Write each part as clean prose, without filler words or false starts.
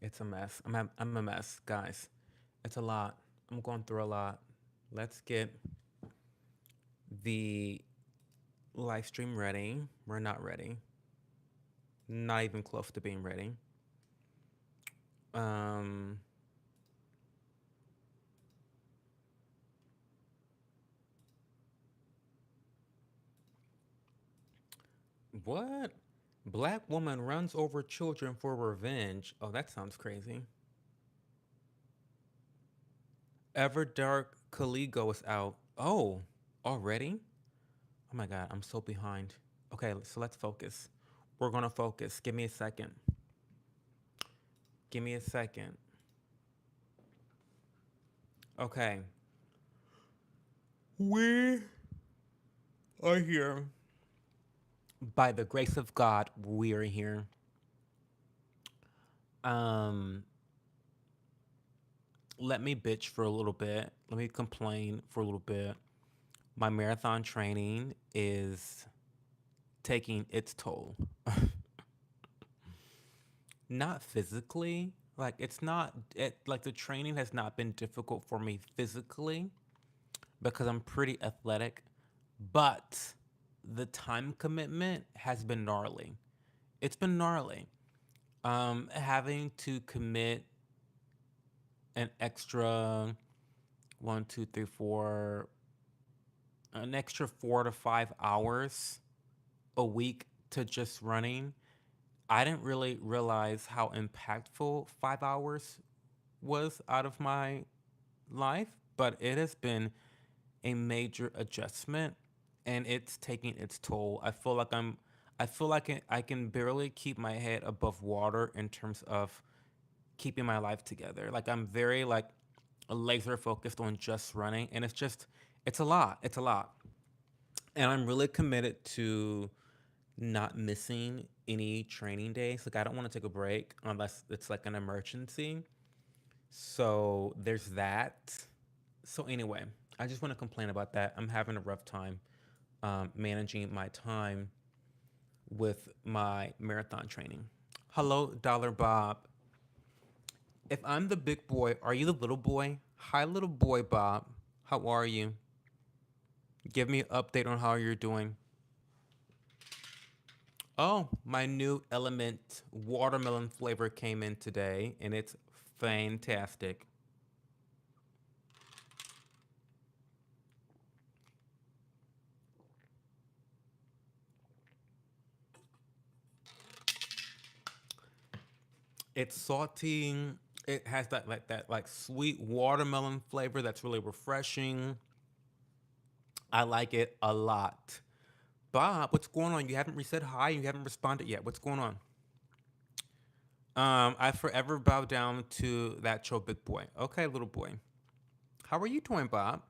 It's a mess. I'm a mess, guys. It's a lot. I'm going through a lot. Let's get the live stream ready. We're not ready. Not even close to being ready. Um, what? Black woman runs over children for revenge. Oh, that sounds crazy. Ever Dark Caligo is out. Oh, already? Oh my god, I'm so behind. Okay, so let's focus. We're gonna focus. Give me a second. Give me a second. Okay. We are here. By the grace of God, we are here. Um, Let me bitch for a little bit. Let me complain for a little bit. My marathon training is taking its toll. Not physically. Like it's not it like the training has not been difficult for me physically because I'm pretty athletic, but the time commitment has been gnarly. It's been gnarly. Having to commit an extra one, two, three, four, an extra 4 to 5 hours a week to just running. I didn't really realize how impactful 5 hours was out of my life, but it has been a major adjustment and it's taking its toll. I feel like I can barely keep my head above water in terms of keeping my life together. Like I'm very like laser focused on just running and it's a lot. It's a lot. And I'm really committed to not missing any training days. Like I don't want to take a break unless it's like an emergency. So there's that. So anyway, I just want to complain about that. I'm having a rough time managing my time with my marathon training. Hello, Dollar Bob. If I'm the big boy, are you the little boy? Hi, little boy Bob. How are you? Give me an update on how you're doing. Oh, my new element watermelon flavor came in today, and it's fantastic. It's salty. It has that sweet watermelon flavor that's really refreshing. I like it a lot. Bob, what's going on? You haven't said hi. You haven't responded yet. What's going on? I forever bow down to that Cho big boy. Okay, little boy. How are you doing, Bob?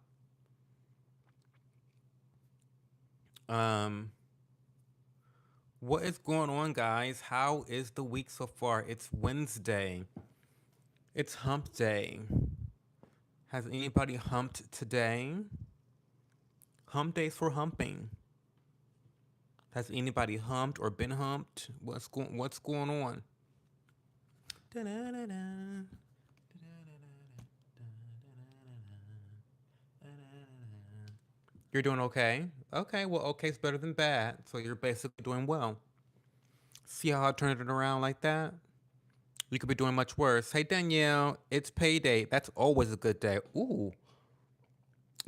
Um, what is going on, guys? How is the week so far? It's Wednesday. It's hump day. Has anybody humped today? Hump days for humping. Has anybody humped or been humped? What's going on? You're doing okay? Okay, well okay's better than bad. So you're basically doing well. See how I turned it around like that? You could be doing much worse. Hey Danielle, it's payday. That's always a good day. Ooh,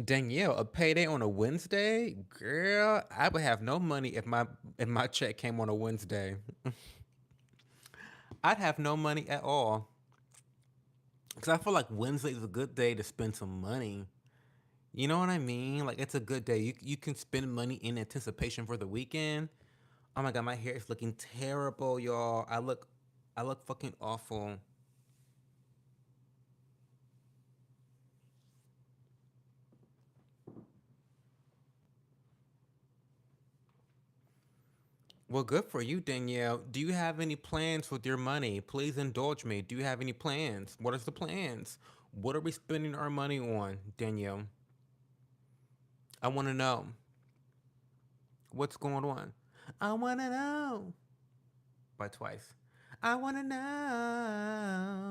Danielle, a payday on a Wednesday? Girl, I would have no money if my check came on a Wednesday. I'd have no money at all. Cause I feel like Wednesday is a good day to spend some money. You know what I mean? Like it's a good day. You can spend money in anticipation for the weekend. Oh my god, my hair is looking terrible, y'all. I look fucking awful. Well, good for you, Danielle. Do you have any plans with your money? Please indulge me. Do you have any plans? What is the plans? What are we spending our money on, Danielle? I want to know what's going on. I want to know by twice. I want to know.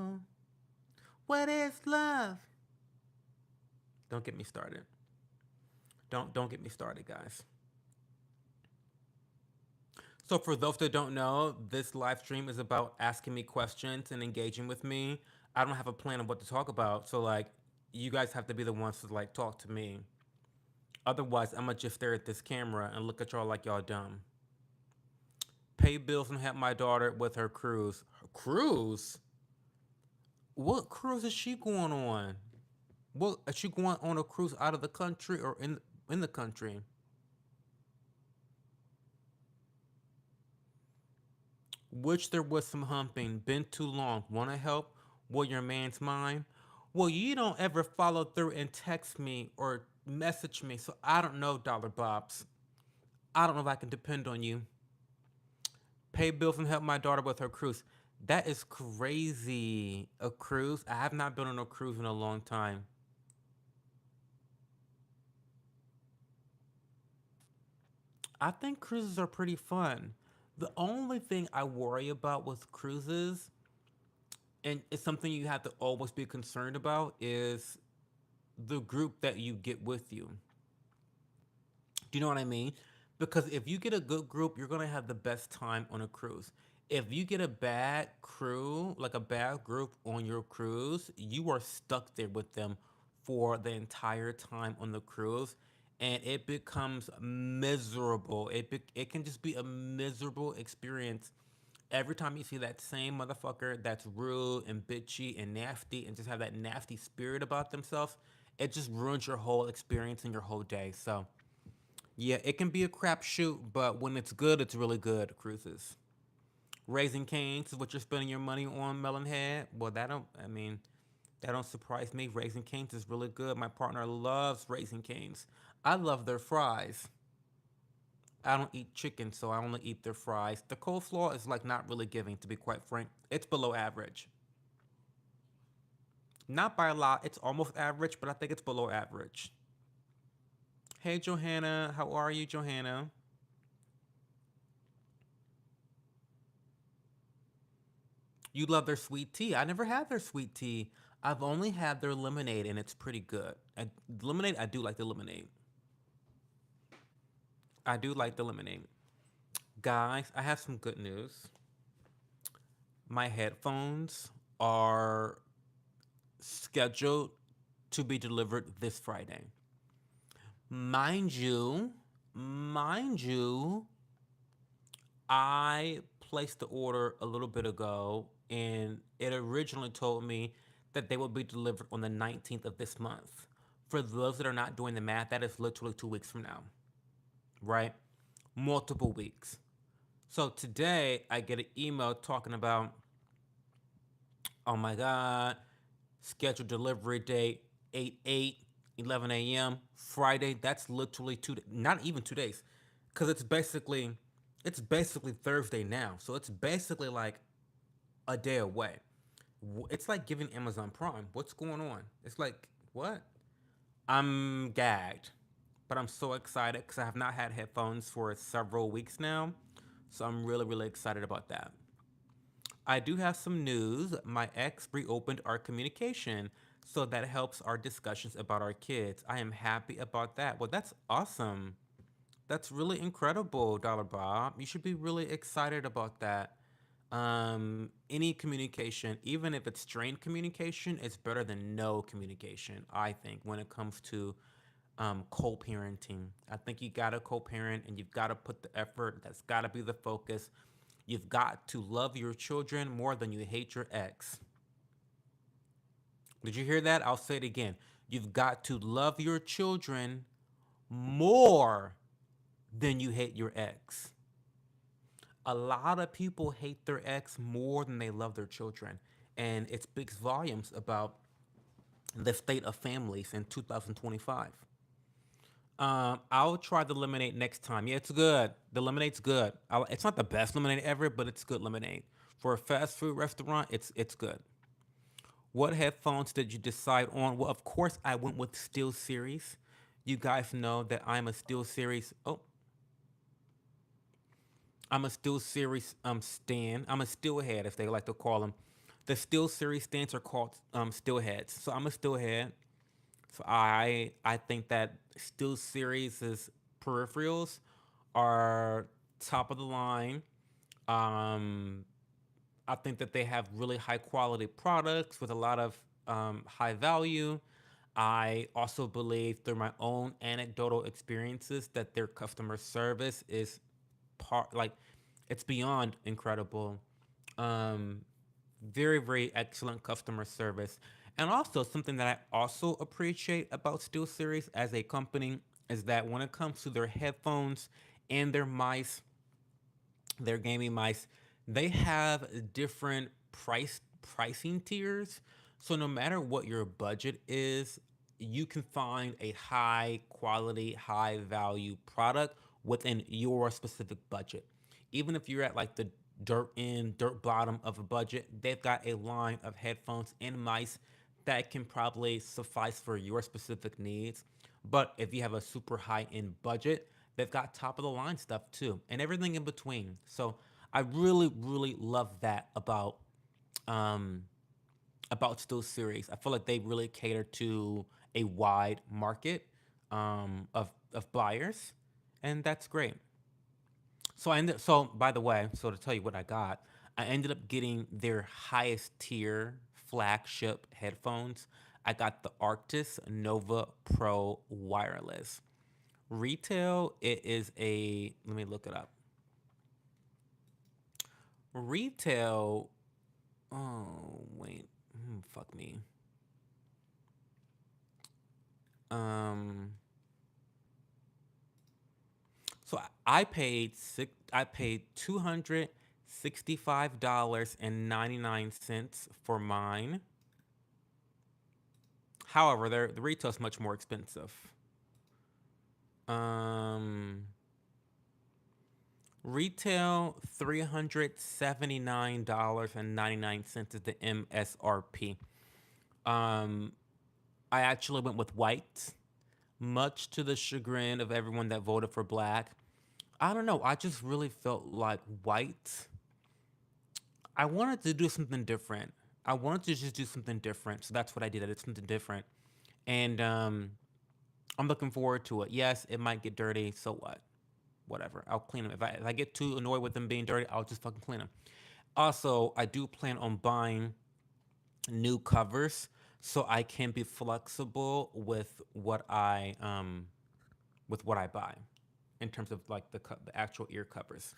What is love? Don't get me started. Don't get me started, guys. So for those that don't know, this live stream is about asking me questions and engaging with me. I don't have a plan of what to talk about, so like you guys have to be the ones to like talk to me. Otherwise, I'm gonna just stare at this camera and look at y'all like y'all dumb. Pay bills and help my daughter with her cruise. Her cruise? What cruise is she going on? What is she going on a cruise out of the country or in the country? Wish there was some humping. Been too long. Wanna help? Well, your man's mine. Well, you don't ever follow through and text me or message me, so I don't know, Dollar Bobs. I don't know if I can depend on you. Pay bills and help my daughter with her cruise. That is crazy. A cruise? I have not been on a cruise in a long time. I think cruises are pretty fun. The only thing I worry about with cruises, and it's something you have to always be concerned about, is the group that you get with you. Do you know what I mean? Because if you get a good group, you're gonna have the best time on a cruise. If you get a bad crew, like a bad group on your cruise, you are stuck there with them for the entire time on the cruise, and it becomes miserable. It can just be a miserable experience every time you see that same motherfucker that's rude and bitchy and nasty and just have that nasty spirit about themselves. It just ruins your whole experience and your whole day. So yeah, it can be a crapshoot, but when it's good, it's really good. Cruises, Raising Canes is what you're spending your money on, Melonhead. Well, that don't. I mean, that don't surprise me. Raising Canes is really good. My partner loves Raising Canes. I love their fries. I don't eat chicken, so I only eat their fries. The coleslaw is like not really giving, to be quite frank. It's below average. Not by a lot. It's almost average, but I think it's below average. Hey, Johanna. How are you, Johanna? You love their sweet tea. I never had their sweet tea. I've only had their lemonade, and it's pretty good. Lemonade, I do like the lemonade. I do like the lemonade. Guys, I have some good news. My headphones are scheduled to be delivered this Friday. Mind you, mind you, I placed the order a little bit ago, and it originally told me that they will be delivered on the 19th of this month. For those that are not doing the math, that is literally 2 weeks from now, right? Multiple weeks. So today I get an email talking about, oh my God, scheduled delivery date 8 11 a.m. Friday. That's literally not even 2 days, because it's basically Thursday now. So it's basically like a day away. It's like giving Amazon Prime. What's going on? It's like what? I'm gagged, but I'm so excited because I have not had headphones for several weeks now. So I'm really, really excited about that. I do have some news. My ex reopened our communication, so that helps our discussions about our kids. I am happy about that. Well, that's awesome. That's really incredible, Dollar Bob. You should be really excited about that. Any communication, even if it's strained communication, is better than no communication, I think, when it comes to co parenting. I think you gotta co parent and you've gotta put the effort. That's gotta be the focus. You've got to love your children more than you hate your ex. Did you hear that? I'll say it again. You've got to love your children more than you hate your ex. A lot of people hate their ex more than they love their children. And it speaks volumes about the state of families in 2025. I'll try the lemonade next time. Yeah, it's good. The lemonade's good. It's not the best lemonade ever, but it's good lemonade. For a fast food restaurant, it's good. What headphones did you decide on? Well, of course, I went with Steel Series. You guys know that I'm a Steel Series. Oh, I'm a Steel Series stan. I'm a steelhead, as they like to call them. The Steel Series stands are called Steelheads. So I'm a Steelhead. So I think that Steel Series' peripherals are top of the line. Um, I think that they have really high quality products with a lot of high value. I also believe through my own anecdotal experiences that their customer service is like it's beyond incredible. Um, very very excellent customer service, and also something that I also appreciate about SteelSeries as a company is that when it comes to their headphones and their mice, their gaming mice, they have different pricing tiers. So no matter what your budget is, you can find a high quality, high value product within your specific budget. Even if you're at like the dirt bottom of a budget, they've got a line of headphones and mice that can probably suffice for your specific needs. But if you have a super high end budget, they've got top of the line stuff too, and everything in between. So I really, really love that um, about Still Series. I feel like they really cater to a wide market of buyers, and that's great. So by the way, so to tell you what I got, I ended up getting their highest tier flagship headphones. I got the Arctis Nova Pro wireless. Retail, it is a, let me look it up. Retail, oh wait, fuck me. Um, so I paid $265.99 for mine. However, the retail is much more expensive. Um, Retail $379.99 is the MSRP. Um, I actually went with white, much to the chagrin of everyone that voted for black. I don't know. I just really felt like white. I wanted to do something different. I wanted to just do something different. So that's what I did. I did something different. And I'm looking forward to it. Yes, it might get dirty. So what? Whatever. I'll clean them. If I get too annoyed with them being dirty, I'll just fucking clean them. Also, I do plan on buying new covers so I can be flexible with what I buy in terms of like the actual ear covers.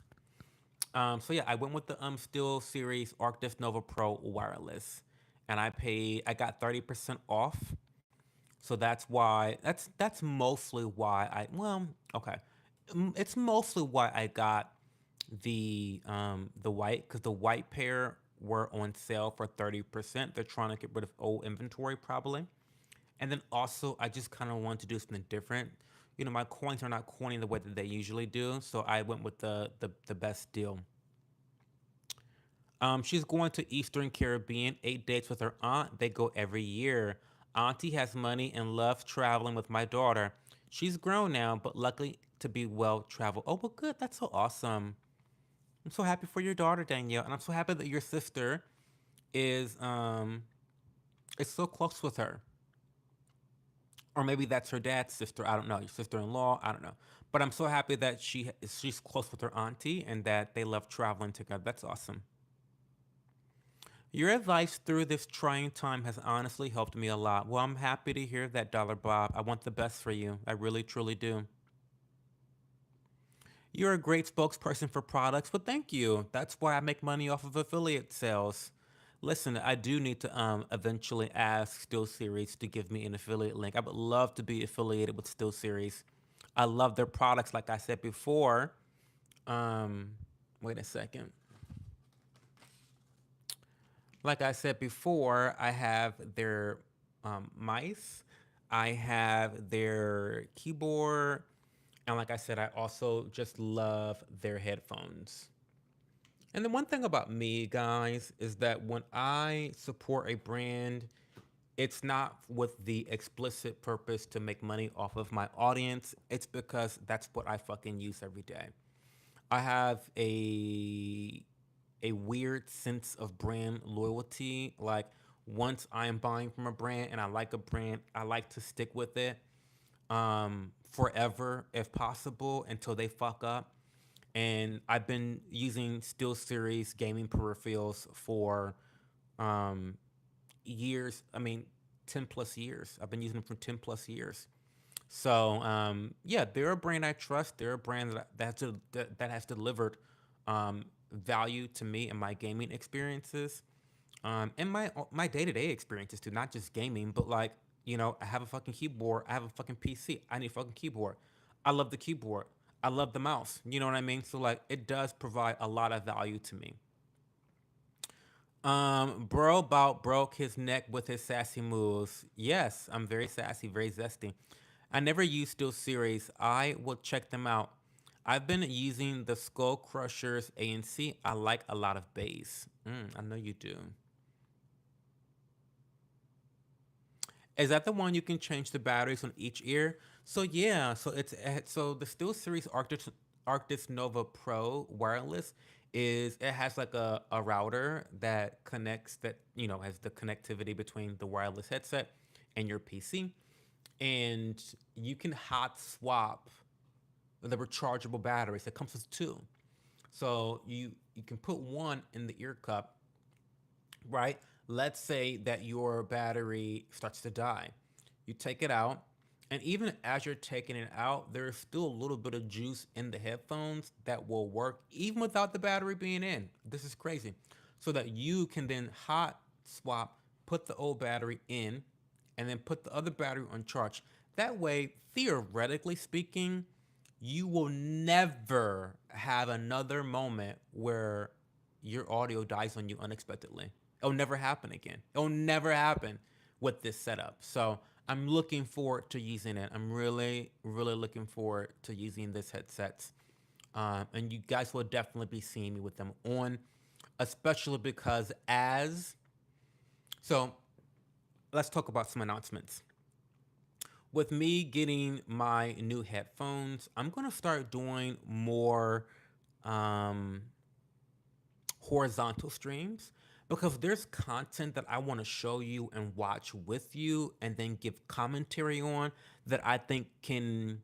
So yeah, I went with the Steel Series Arctis Nova Pro wireless, and I got 30% off. So that's mostly why okay, it's mostly why I got the white, because the white pair were on sale for 30%. They're trying to get rid of old inventory probably. And then also, I just kind of wanted to do something different. You know, my coins are not coining the way that they usually do, so I went with the best deal. She's going to Eastern Caribbean, 8 days with her aunt. They go every year. Auntie has money and loves traveling with my daughter. She's grown now, but lucky to be well traveled. Oh, well, good. That's so awesome. I'm so happy for your daughter, Danielle, and I'm so happy that your sister is is so close with her. Or maybe that's her dad's sister. I don't know. Your sister-in-law. I don't know. But I'm so happy that she's close with her auntie and that they love traveling together. That's awesome. Your advice through this trying time has honestly helped me a lot. Well, I'm happy to hear that, Dollar Bob. I want the best for you. I really, truly do. You're a great spokesperson for products, but thank you. That's why I make money off of affiliate sales. Listen, I do need to eventually ask SteelSeries to give me an affiliate link. I would love to be affiliated with SteelSeries. I love their products, like I said before. Um, Wait a second. Like I said before, I have their mice, I have their keyboard, and like I said, I also just love their headphones. And the one thing about me, guys, is that when I support a brand, it's not with the explicit purpose to make money off of my audience. It's because that's what I fucking use every day. I have a weird sense of brand loyalty. Like once I am buying from a brand and I like a brand, I like to stick with it forever if possible until they fuck up. And I've been using SteelSeries gaming peripherals for um, years. I mean, 10 plus years. I've been using them for 10 plus years. So yeah, they're a brand I trust. They're a brand that has delivered value to me and my gaming experiences, and my day to day experiences too. Not just gaming, but like I have a fucking keyboard. I have a fucking PC. I need a fucking keyboard. I love the keyboard. I love the mouse. You know what I mean? So like, it does provide a lot of value to me. Bro about broke his neck with his sassy moves. Yes, I'm very sassy, very zesty. I never use Steel Series. I will check them out. I've been using the Skull Crushers ANC. I like a lot of bass. I know you do. Is that the one you can change the batteries on each ear? So yeah, so the Steel Series Arctis Nova Pro wireless is it has like a router that connects that has the connectivity between the wireless headset and your PC, and you can hot swap the rechargeable batteries. It comes with two, so you can put one in the ear cup, right? Let's say that your battery starts to die. You take it out, and even as you're taking it out, there's still a little bit of juice in the headphones that will work even without the battery being in. This is crazy. So that you can then hot swap, put the old battery in, and then put the other battery on charge. That way, theoretically speaking, you will never have another moment where your audio dies on you unexpectedly. It'll never happen again. It'll never happen with this setup. So I'm looking forward to using it. I'm really, really looking forward to using this headsets. And you guys will definitely be seeing me with them on, especially because so let's talk about some announcements. With me getting my new headphones, I'm gonna start doing more um, horizontal streams because there's content that I want to show you and watch with you and then give commentary on that I think can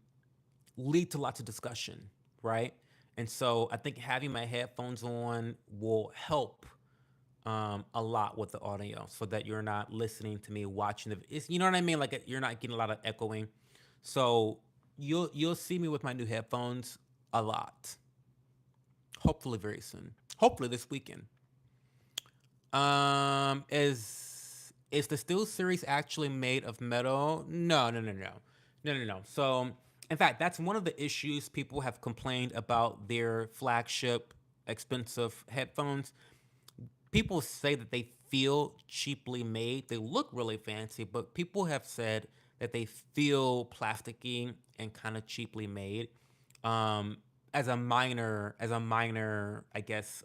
lead to lots of discussion, right? And so I think having my headphones on will help a lot with the audio so that you're not listening to me watching you know what I mean? Like you're not getting a lot of echoing. So you'll see me with my new headphones a lot. Hopefully very soon. Hopefully this weekend. Is the Steel series actually made of metal? No, no, no, no, no, no, no. So, in fact, that's one of the issues people have complained about their flagship expensive headphones. People say that they feel cheaply made. They look really fancy, but people have said that they feel plasticky and kind of cheaply made. Um, as a minor, I guess,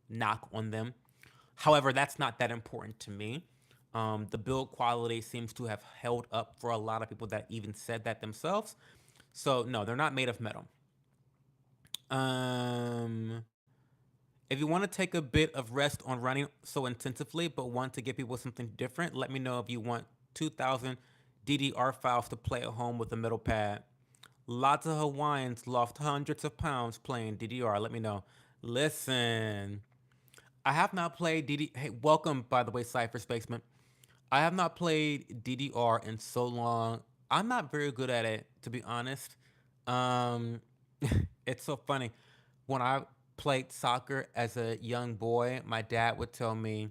knock on them. However, that's not that important to me. The build quality seems to have held up for a lot of people that even said that themselves. So no, they're not made of metal. Um, if you want to take a bit of rest on running so intensively, but want to give people something different, let me know if you want 2,000 DDR files to play at home with a middle pad. Lots of Hawaiians lost hundreds of pounds playing DDR. Let me know. Listen, I have not played DD. Hey, welcome, by the way, Cypher Spaceman. I have not played DDR in so long. I'm not very good at it, to be honest. Um, it's so funny. When I played soccer as a young boy, my dad would tell me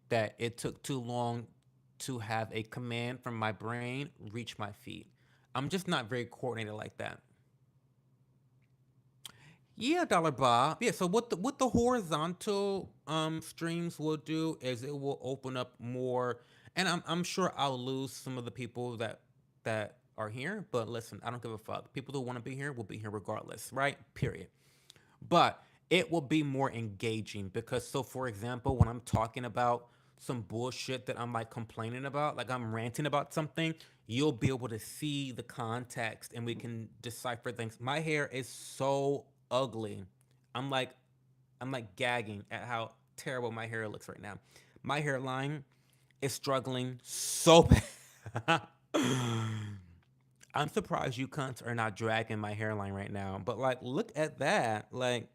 that it took too long to have a command from my brain reach my feet. I'm just not very coordinated like that. Yeah, Dollar Bob. Yeah, so what the horizontal streams will do is it will open up more, and I'm sure I'll lose some of the people that are here, but listen, I don't give a fuck. People who want to be here will be here regardless, right? Period. But it will be more engaging because so for example, when I'm talking about some bullshit that I'm like complaining about, like I'm ranting about something, you'll be able to see the context and we can decipher things. My hair is so ugly. I'm like I'm like gagging at how terrible my hair looks right now. My hairline is struggling so bad. I'm surprised you cunts are not dragging my hairline right now. But like, look at that. Like,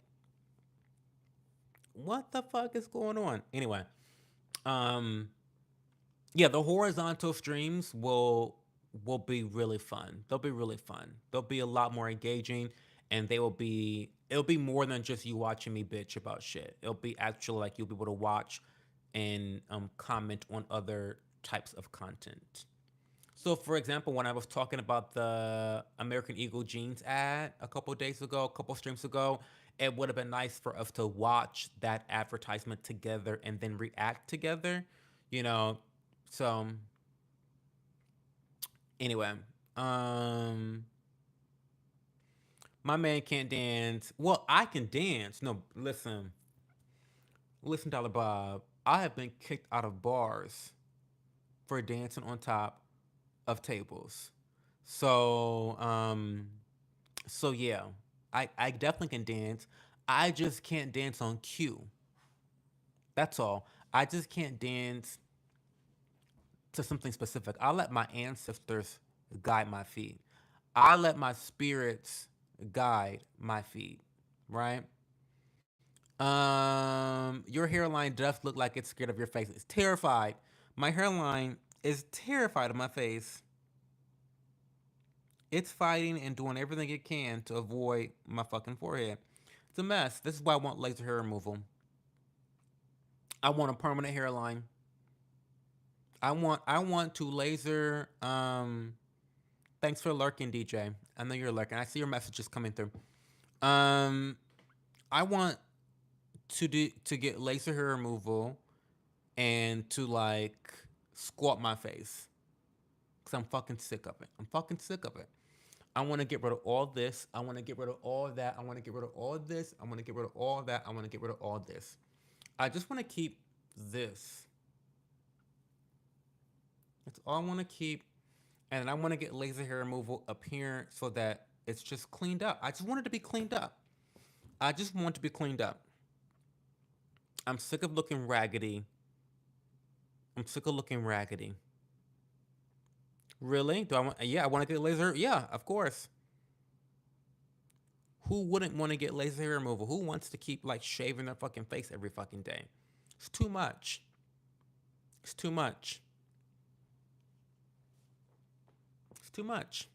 what the fuck is going on? Anyway, um, yeah, the horizontal streams will be really fun. They'll be really fun. They'll be a lot more engaging, and it'll be more than just you watching me bitch about shit. It'll be actually like you'll be able to watch and comment on other types of content. So, for example, when I was talking about the American Eagle jeans ad a couple days ago, a couple streams ago, it would have been nice for us to watch that advertisement together and then react together, you know. So, anyway, um, my man can't dance. Well, I can dance. No, listen, Dollar Bob. I have been kicked out of bars for dancing on top of tables. So, so yeah, I definitely can dance. I just can't dance on cue. That's all. I just can't dance to something specific. I let my ancestors guide my feet. I let my spirits guide my feet. Right? Your hairline does look like it's scared of your face. It's terrified. My hairline is terrified of my face. It's fighting and doing everything it can to avoid my fucking forehead. It's a mess. This is why I want laser hair removal. I want a permanent hairline. I want to laser thanks for lurking, DJ. I know you're lurking. I see your messages coming through. Um I want to get laser hair removal and to like squat my face. Cause I'm fucking sick of it. I'm fucking sick of it. I want to get rid of all this. I want to get rid of all that. I want to get rid of all this. I want to get rid of all that. I want to get rid of all this. I just want to keep this. That's all I want to keep. And I want to get laser hair removal up here so that it's just cleaned up. I just want it to be cleaned up. I just want it to be cleaned up. I'm sick of looking raggedy. I'm sick of looking raggedy. Really? Do I want? Yeah, I want to get laser. Yeah, of course. Who wouldn't want to get laser hair removal? Who wants to keep like shaving their fucking face every fucking day? It's too much. It's too much. It's too much.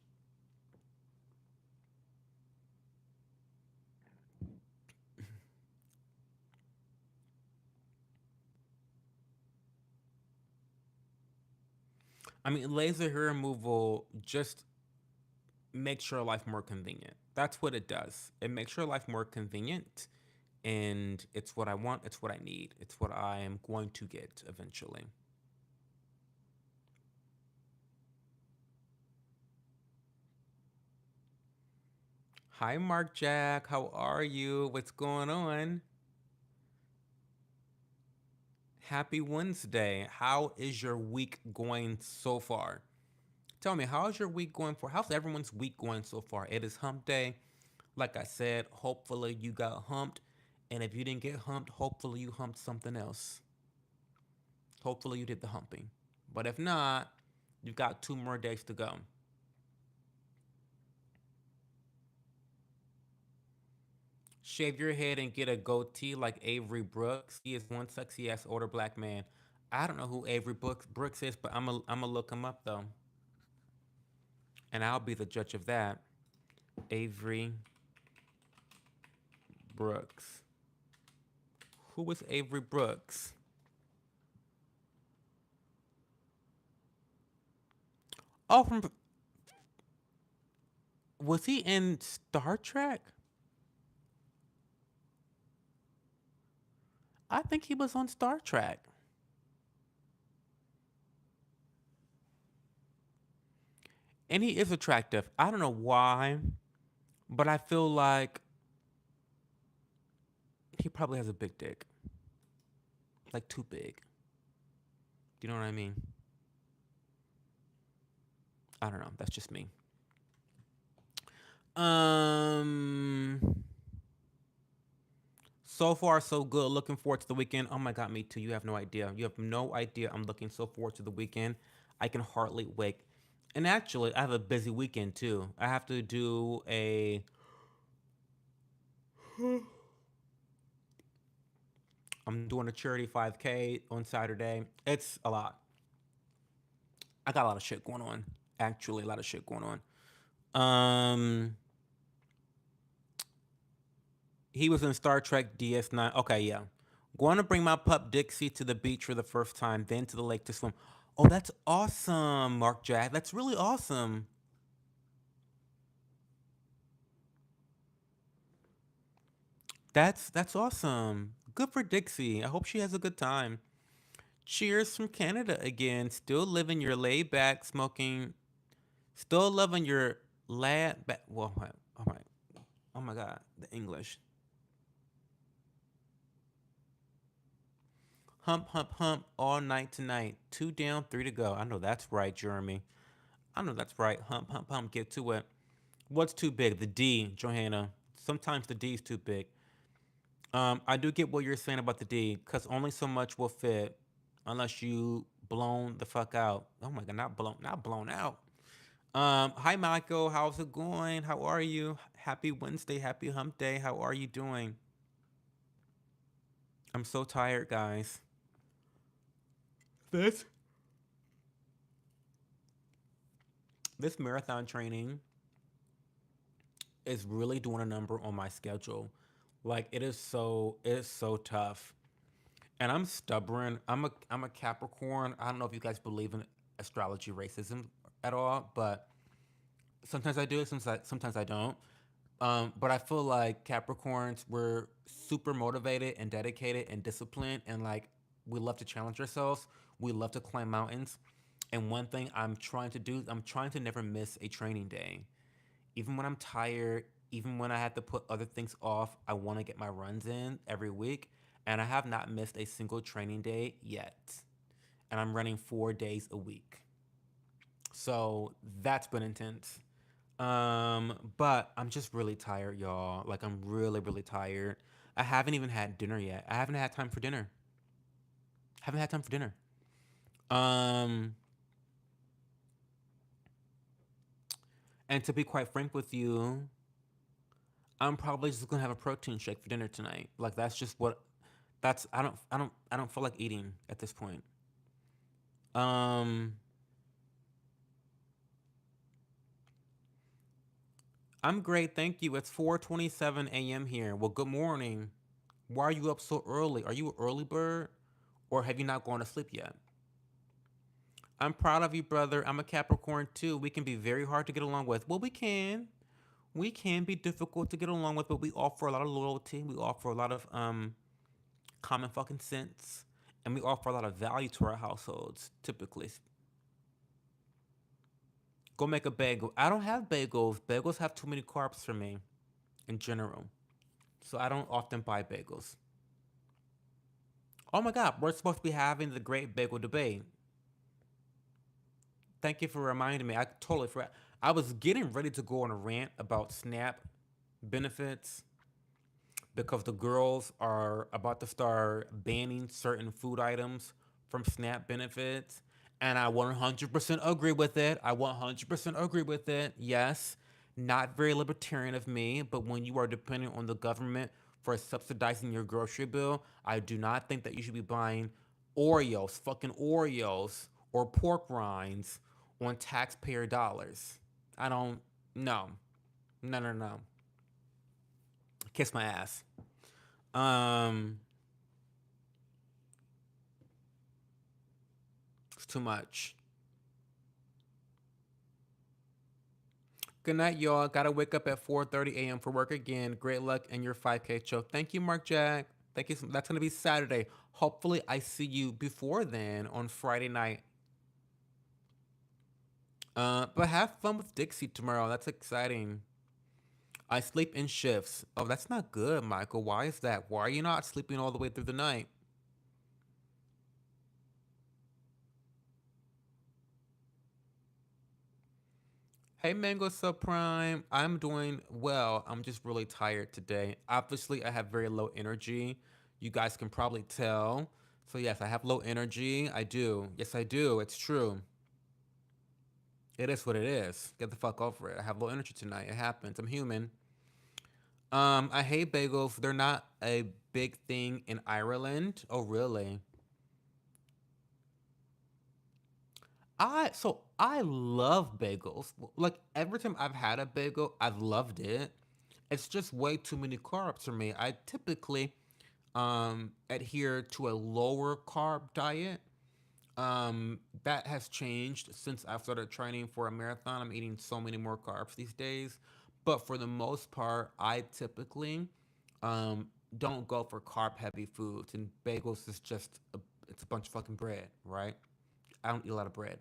I mean, laser hair removal just makes your life more convenient. That's what it does. It makes your life more convenient, and it's what I want. It's what I need. It's what I am going to get eventually. Hi, Mark Jack. How are you? What's going on? Happy Wednesday. How is your week going so far? Tell me, how is your week going for? How's everyone's week going so far? It is hump day. Like I said, hopefully you got humped. And if you didn't get humped, hopefully you humped something else. Hopefully you did the humping. But if not, you've got 2 more days to go. Shave your head and get a goatee like Avery Brooks. He is one sexy ass older black man. I don't know who Avery Brooks is, but I'm gonna look him up though. And I'll be the judge of that. Avery Brooks. Who was Avery Brooks? Oh, from was he in Star Trek? I think he was on Star Trek. And he is attractive. I don't know why, but I feel like he probably has a big dick. Like too big. Do you know what I mean? I don't know. That's just me. Um So far, so good. Looking forward to the weekend. Oh my God, me too. You have no idea. You have no idea. I'm looking so forward to the weekend. I can hardly wait. And actually, I have a busy weekend too. I have to do a. I'm doing a charity 5K on Saturday. It's a lot. I got a lot of shit going on. Actually, a lot of shit going on. Um, he was in Star Trek DS9. Okay, yeah. Going to bring my pup Dixie to the beach for the first time, then to the lake to swim. Oh, that's awesome, Mark Jack. That's really awesome. That's awesome. Good for Dixie. I hope she has a good time. Cheers from Canada again. Still living your laid back, smoking. Still loving your lad back. Well, oh my, oh my God, the English. Hump, hump, hump, all night tonight. Two down, three to go. I know that's right, Jeremy. I know that's right. Hump, hump, hump. Get to it. What's too big? The D, Johanna. Sometimes the D is too big. I do get what you're saying about the D, because only so much will fit unless you blown the fuck out. Oh my God, not blown out. Hi Michael, how's it going? How are you? Happy Wednesday, happy hump day. How are you doing? I'm so tired, guys. This this marathon training is really doing a number on my schedule. Like it is so tough. And I'm stubborn. I'm a Capricorn. I don't know if you guys believe in astrology racism at all, but sometimes I do, sometimes I don't. But I feel like Capricorns were super motivated and dedicated and disciplined, and like we love to challenge ourselves. We love to climb mountains. And one thing I'm trying to do, I'm trying to never miss a training day. Even when I'm tired, even when I have to put other things off, I want to get my runs in every week. And I have not missed a single training day yet. And I'm running 4 days a week. So that's been intense. But I'm just really tired, y'all. Like I'm really, really tired. I haven't even had dinner yet. I haven't had time for dinner. Haven't had time for dinner. Um, and to be quite frank with you, I'm probably just gonna have a protein shake for dinner tonight. Like that's just what that's I don't feel like eating at this point. Um I'm great, thank you. It's 4:27 a.m. here. Well, good morning. Why are you up so early? Are you an early bird or have you not gone to sleep yet? I'm proud of you, brother. I'm a Capricorn too. We can be very hard to get along with. Well, we can. We can be difficult to get along with, but we offer a lot of loyalty. We offer a lot of common fucking sense, and we offer a lot of value to our households. Typically, go make a bagel. I don't have bagels. Bagels have too many carbs for me in general, so I don't often buy bagels. Oh my God, we're supposed to be having the great bagel debate. Thank you for reminding me. I totally forgot. I was getting ready to go on a rant about SNAP benefits because the girls are about to start banning certain food items from SNAP benefits. And I 100% agree with it. I 100% agree with it. Yes, not very libertarian of me, but when you are dependent on the government for subsidizing your grocery bill, I do not think that you should be buying Oreos, fucking Oreos, or pork rinds on taxpayer dollars. I don't, no, no, no, no. Kiss my ass. Um, it's too much. Good night, y'all. Gotta wake up at 4:30 a.m. for work again. Great luck in your 5K show. Thank you, Mark Jack. Thank you. That's gonna be Saturday. Hopefully, I see you before then on Friday night. But have fun with Dixie tomorrow. That's exciting. I sleep in shifts. Oh, that's not good, Michael. Why is that? Why are you not sleeping all the way through the night? Hey, Mango Subprime. I'm doing well. I'm just really tired today. Obviously, I have very low energy. You guys can probably tell. So, yes, I have low energy. I do. Yes, I do. It's true. It is what it is. Get the fuck over it. I have low energy tonight. It happens. I'm human. I hate bagels. They're not a big thing in Ireland. Oh, really? I love bagels. Like every time I've had a bagel, I've loved it. It's just way too many carbs for me. I typically adhere to a lower carb diet. That has changed since I've started training for a marathon. I'm eating so many more carbs these days. But for the most part, I typically um, don't go for carb heavy foods. And bagels is just it's a bunch of fucking bread, right? I don't eat a lot of bread.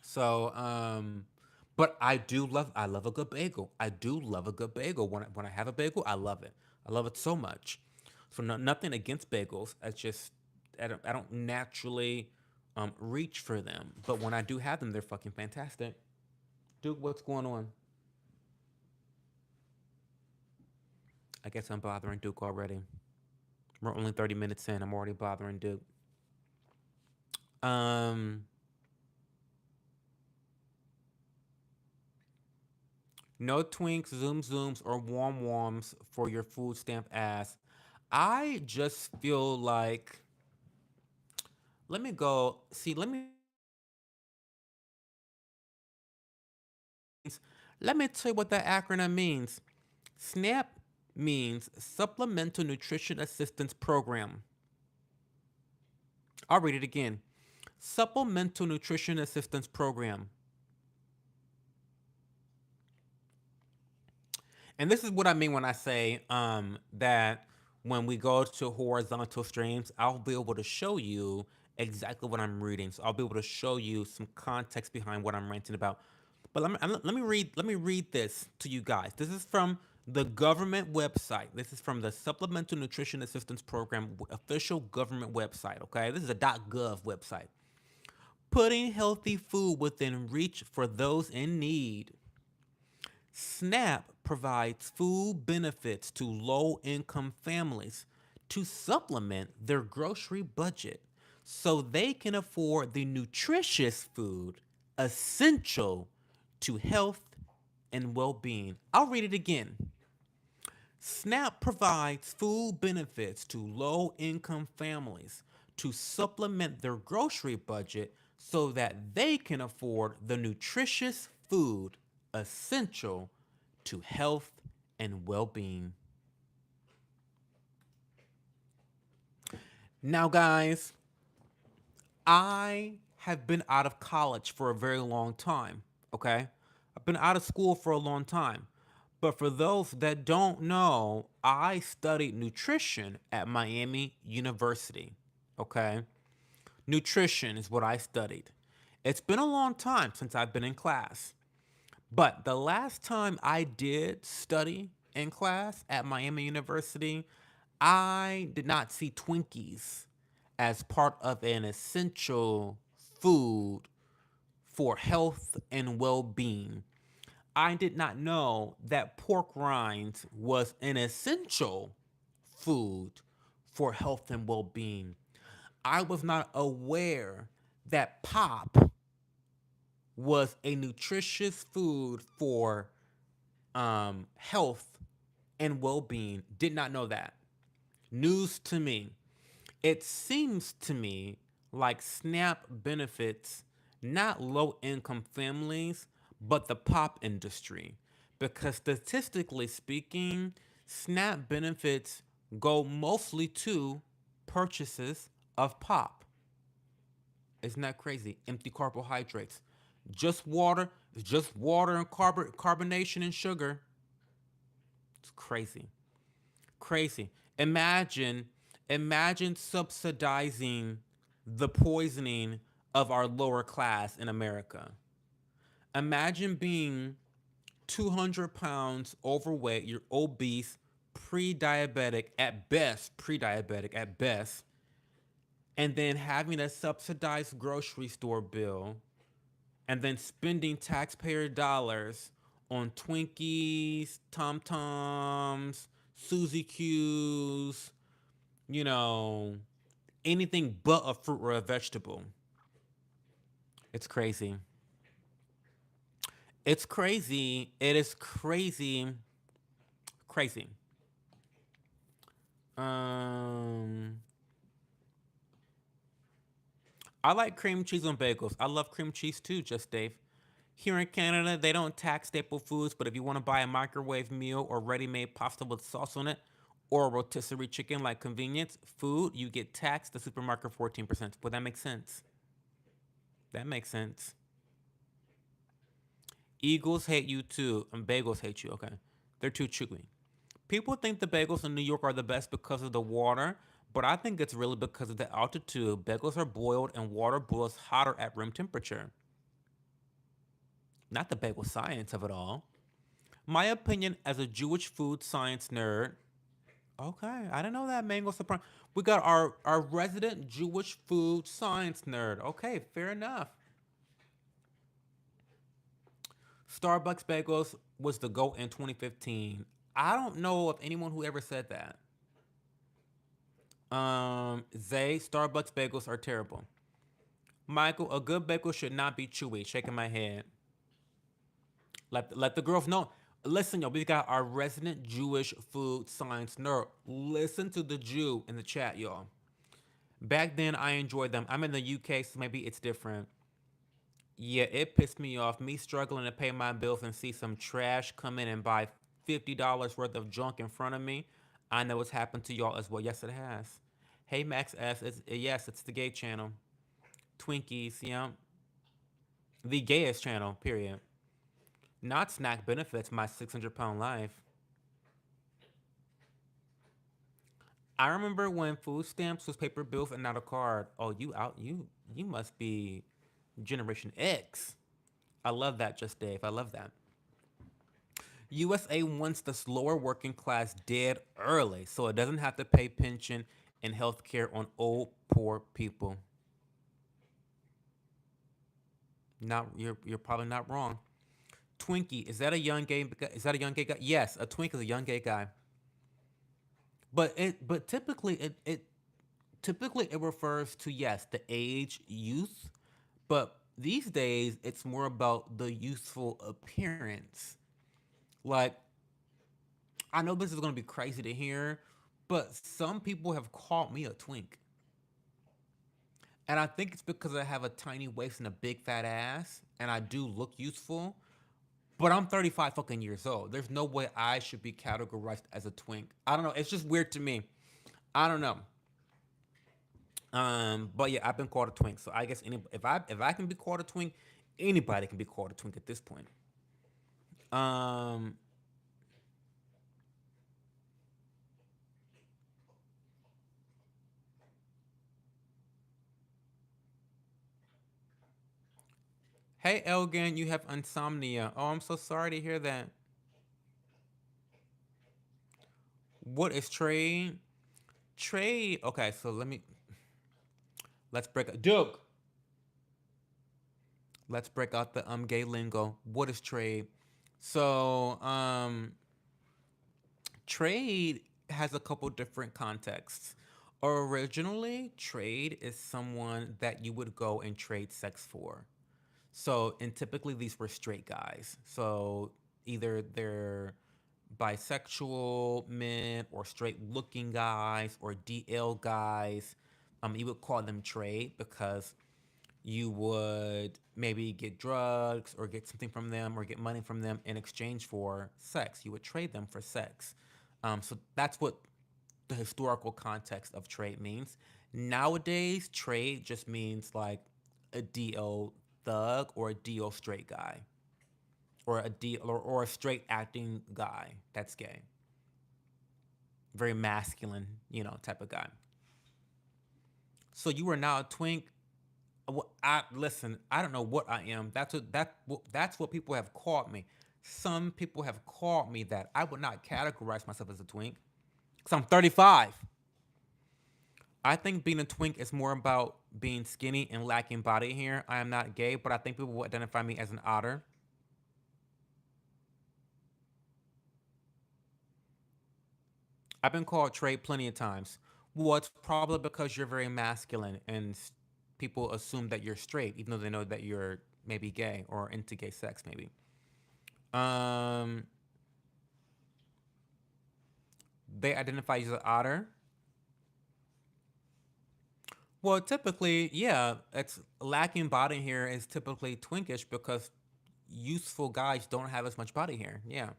So, but I love a good bagel. I do love a good bagel. When I have a bagel, I love it. I love it so much. So nothing against bagels. I don't naturally reach for them, but when I do have them, they're fucking fantastic. Dude, what's going on? I guess I'm bothering Duke already. We're only 30 minutes in. I'm already bothering Duke. Um, no twinks, zoom zooms, or warm warms for your food stamp ass. I just feel like let me go see. Let me tell you what that acronym means. SNAP means Supplemental Nutrition Assistance Program. I'll read it again. Supplemental Nutrition Assistance Program. And this is what I mean when I say that when we go to horizontal streams, I'll be able to show you exactly what I'm reading. So I'll be able to show you some context behind what I'm ranting about. But let me read this to you guys. This is from the government website. This is from the Supplemental Nutrition Assistance Program official government website. Okay, this is a .gov website. Putting healthy food within reach for those in need. SNAP provides food benefits to low income families to supplement their grocery budget so they can afford the nutritious food essential to health and well being. I'll read it again. SNAP provides food benefits to low income families to supplement their grocery budget so that they can afford the nutritious food essential to health and well being. Now, guys, I have been out of college for a very long time, okay? I've been out of school for a long time. But for those that don't know, I studied nutrition at Miami University, okay? Nutrition is what I studied. It's been a long time since I've been in class. But the last time I did study in class at Miami University, I did not see Twinkies as part of an essential food for health and well being. I did not know that pork rinds was an essential food for health and well being. I was not aware that pop was a nutritious food for health and well being. Did not know that. News to me. It seems to me like SNAP benefits not low income families, but the pop industry. Because statistically speaking, SNAP benefits go mostly to purchases of pop. Isn't that crazy? Empty carbohydrates. Just water. It's just water and carbonation and sugar. It's crazy. Crazy. Imagine subsidizing the poisoning of our lower class in America. Imagine being 200 pounds overweight, you're obese, pre diabetic at best, and then having a subsidized grocery store bill and then spending taxpayer dollars on Twinkies, Tom Toms, Suzy Q's, you know, anything but a fruit or a vegetable. It's crazy. It's crazy. It is crazy. Crazy. Um, I like cream cheese on bagels. I love cream cheese too, just Dave. Here in Canada, they don't tax staple foods, but if you want to buy a microwave meal or ready made pasta with sauce on it, or a rotisserie chicken like convenience food, you get taxed the supermarket 14%. But that makes sense. That makes sense. Eagles hate you too, and bagels hate you. Okay. They're too chewy. People think the bagels in New York are the best because of the water, but I think it's really because of the altitude. Bagels are boiled and water boils hotter at room temperature. Not the bagel science of it all. My opinion as a Jewish food science nerd. Okay, I didn't know that mango soprano. We got our resident Jewish food science nerd. Okay, fair enough. Starbucks bagels was the GOAT in 2015. I don't know of anyone who ever said that. Starbucks bagels are terrible. Michael, a good bagel should not be chewy. Shaking my head. Let the girls know. Listen, y'all, we got our resident Jewish food science nerd. Listen to the Jew in the chat, y'all. Back then, I enjoyed them. I'm in the UK, so maybe it's different. Yeah, it pissed me off. Me struggling to pay my bills and see some trash come in and buy $50 worth of junk in front of me. I know it's happened to y'all as well. Yes, it has. Hey, Max S. Yes, it's the gay channel. Twinkies, yeah. The gayest channel, period. Not snack benefits, my 600-pound life. I remember when food stamps was paper bills and not a card. Oh, you must be Generation X. I love that, just Dave. I love that. USA wants the slower working class dead early so it doesn't have to pay pension and health care on old poor people. Not you're probably not wrong. Twinkie, is that a young gay guy? Yes, a twink is a young gay guy. But typically it refers to, yes, the age youth, but these days it's more about the youthful appearance. Like, I know this is going to be crazy to hear, but some people have called me a twink. And I think it's because I have a tiny waist and a big fat ass, and I do look youthful. But I'm 35 fucking years old. There's no way I should be categorized as a twink. I don't know. It's just weird to me. I don't know. But yeah, I've been called a twink. So I guess if I can be called a twink, anybody can be called a twink at this point. Um, hey Elgin, you have insomnia. Oh, I'm so sorry to hear that. What is trade? Trade. Okay, so let's break up. Duke. Let's break out the gay lingo. What is trade? So trade has a couple different contexts. Originally, trade is someone that you would go and trade sex for. So, and typically these were straight guys. So either they're bisexual men or straight looking guys or DL guys. You would call them trade because you would maybe get drugs or get something from them or get money from them in exchange for sex. You would trade them for sex. So that's what the historical context of trade means. Nowadays, trade just means like a DO thug or a DO straight guy or or a straight acting guy that's gay. Very masculine, type of guy. So you are now a twink. I listen. I don't know what I am. That's what people have called me. Some people have called me that. I would not categorize myself as a twink because I'm 35. I think being a twink is more about being skinny and lacking body hair. I am not gay, but I think people will identify me as an otter. I've been called Trade plenty of times. Well, it's probably because you're very masculine and people assume that you're straight, even though they know that you're maybe gay or into gay sex, maybe. Um, they identify you as an otter. Well, typically, yeah, it's lacking body hair is typically twinkish because youthful guys don't have as much body hair. Yeah,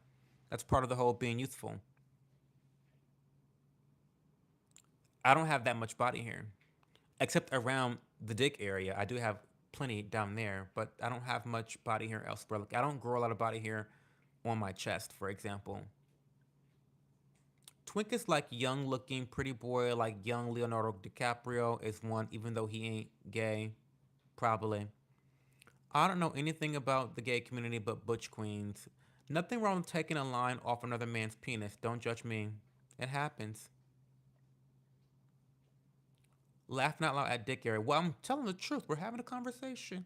that's part of the whole being youthful. I don't have that much body hair, except around the dick area. I do have plenty down there, but I don't have much body hair elsewhere. Like I don't grow a lot of body hair on my chest, for example. Twink is like young looking, pretty boy, like young Leonardo DiCaprio is one, even though he ain't gay, probably. I don't know anything about the gay community but Butch Queens. Nothing wrong with taking a line off another man's penis. Don't judge me. It happens. Laughing out loud at dick area. Well, I'm telling the truth. We're having a conversation.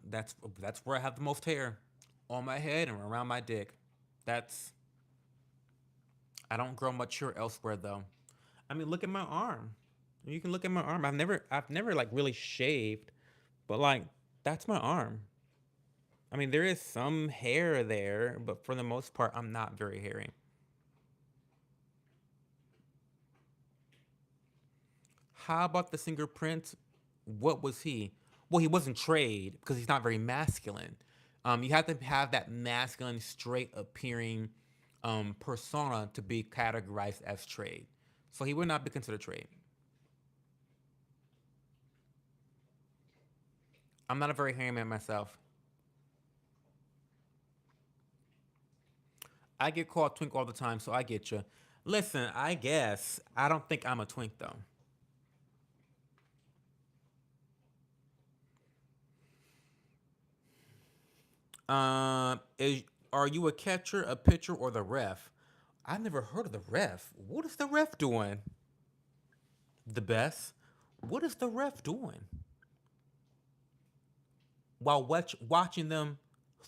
That's where I have the most hair. On my head and around my dick. That's I don't grow much hair elsewhere though. I mean look at my arm. You can look at my arm. I've never like really shaved, but like that's my arm. I mean, there is some hair there, but for the most part, I'm not very hairy. How about the singer Prince? What was he? Well, he wasn't trade because he's not very masculine. You have to have that masculine, straight appearing persona to be categorized as trade. So he would not be considered trade. I'm not a very hairy man myself. I get called twink all the time, so I get you. Listen, I guess I don't think I'm a twink though. Is are you a catcher, a pitcher, or the ref? I've never heard of the ref. What is the ref doing? The best. What is the ref doing while watching them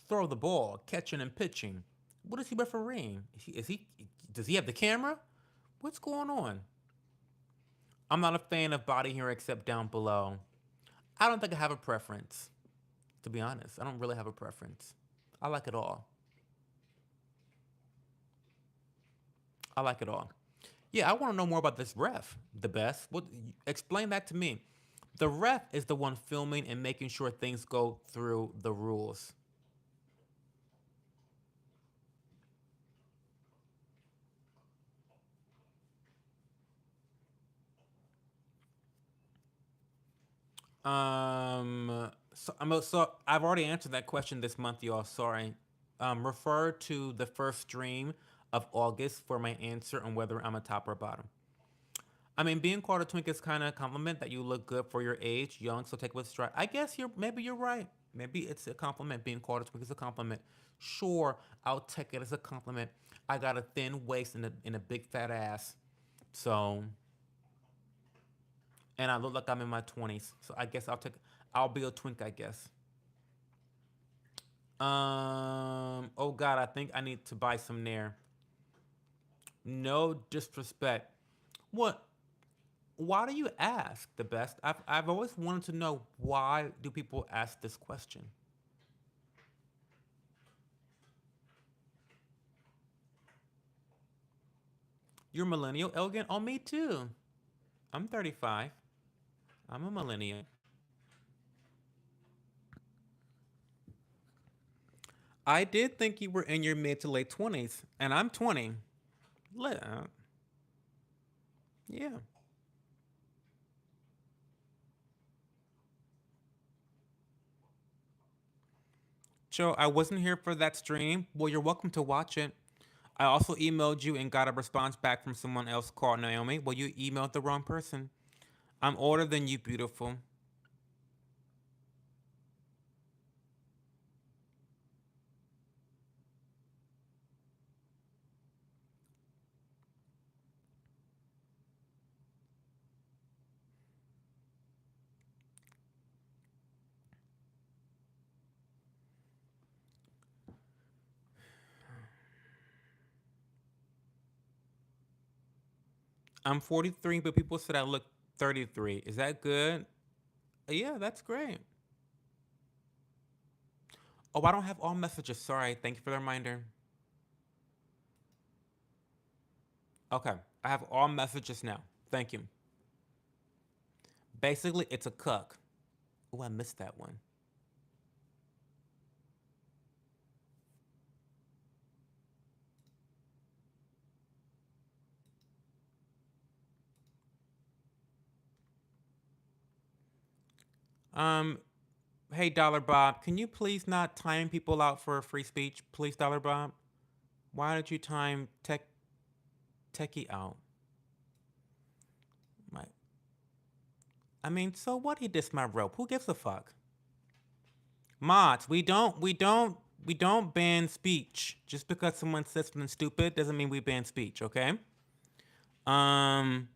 throw the ball, catching and pitching? What is he refereeing? Is he does he have the camera? What's going on? I'm not a fan of body hair except down below. I don't think I have a preference. To be honest, I don't really have a preference. I like it all. I like it all. Yeah, I want to know more about this ref. The best. What? Explain that to me. The ref is the one filming and making sure things go through the rules. So I've already answered that question this month, y'all. Sorry. Refer to the first stream of August for my answer on whether I'm a top or bottom. I mean, being called a twink is kind of a compliment that you look good for your age, young. So take it with stride. I guess you're right. Maybe it's a compliment. Being called a twink is a compliment. Sure, I'll take it as a compliment. I got a thin waist and a big fat ass. So and I look like I'm in my 20s. So I guess I'll be a twink, I guess. Oh God, I think I need to buy some Nair. No disrespect. What? Why do you ask the best? I've always wanted to know why do people ask this question? You're millennial, Elgin? Oh, me too. I'm 35. I'm a millennial. I did think you were in your mid to late 20s, and I'm 20. Yeah. Joe, I wasn't here for that stream. Well, you're welcome to watch it. I also emailed you and got a response back from someone else called Naomi. Well, you emailed the wrong person. I'm older than you, beautiful. I'm 43, but people said I look 33. Is that good? Yeah, that's great. Oh, I don't have all messages. Sorry. Thank you for the reminder. Okay. I have all messages now. Thank you. Basically, it's a cuck. Oh, I missed that one. Um, hey, Dollar Bob, can you please not time people out for free speech? Please, Dollar Bob? Why did you time Techie out? My, I mean, so what? He dissed my rope. Who gives a fuck? Mods, we don't ban speech. Just because someone says something stupid doesn't mean we ban speech, okay? Um,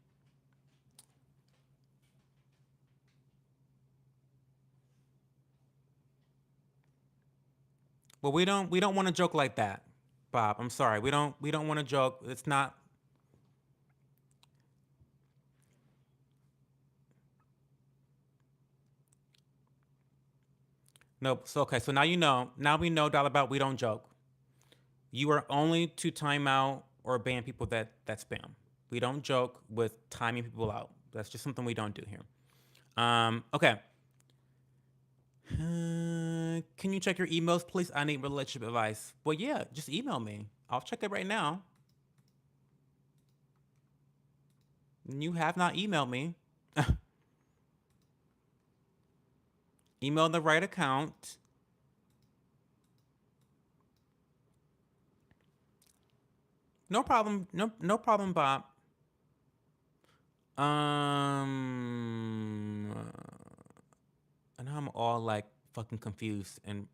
well, we don't want to joke like that, Bob. I'm sorry. We don't want to joke. It's not. Nope. So okay. So now you know. Now we know, Dollar Bob. We don't joke. You are only to time out or ban people that spam. We don't joke with timing people out. That's just something we don't do here. Okay. Can you check your emails, please? I need relationship advice. Well, yeah, just email me. I'll check it right now. You have not emailed me. Email the right account. No problem. No problem, Bob. Um, and now I'm all like fucking confused and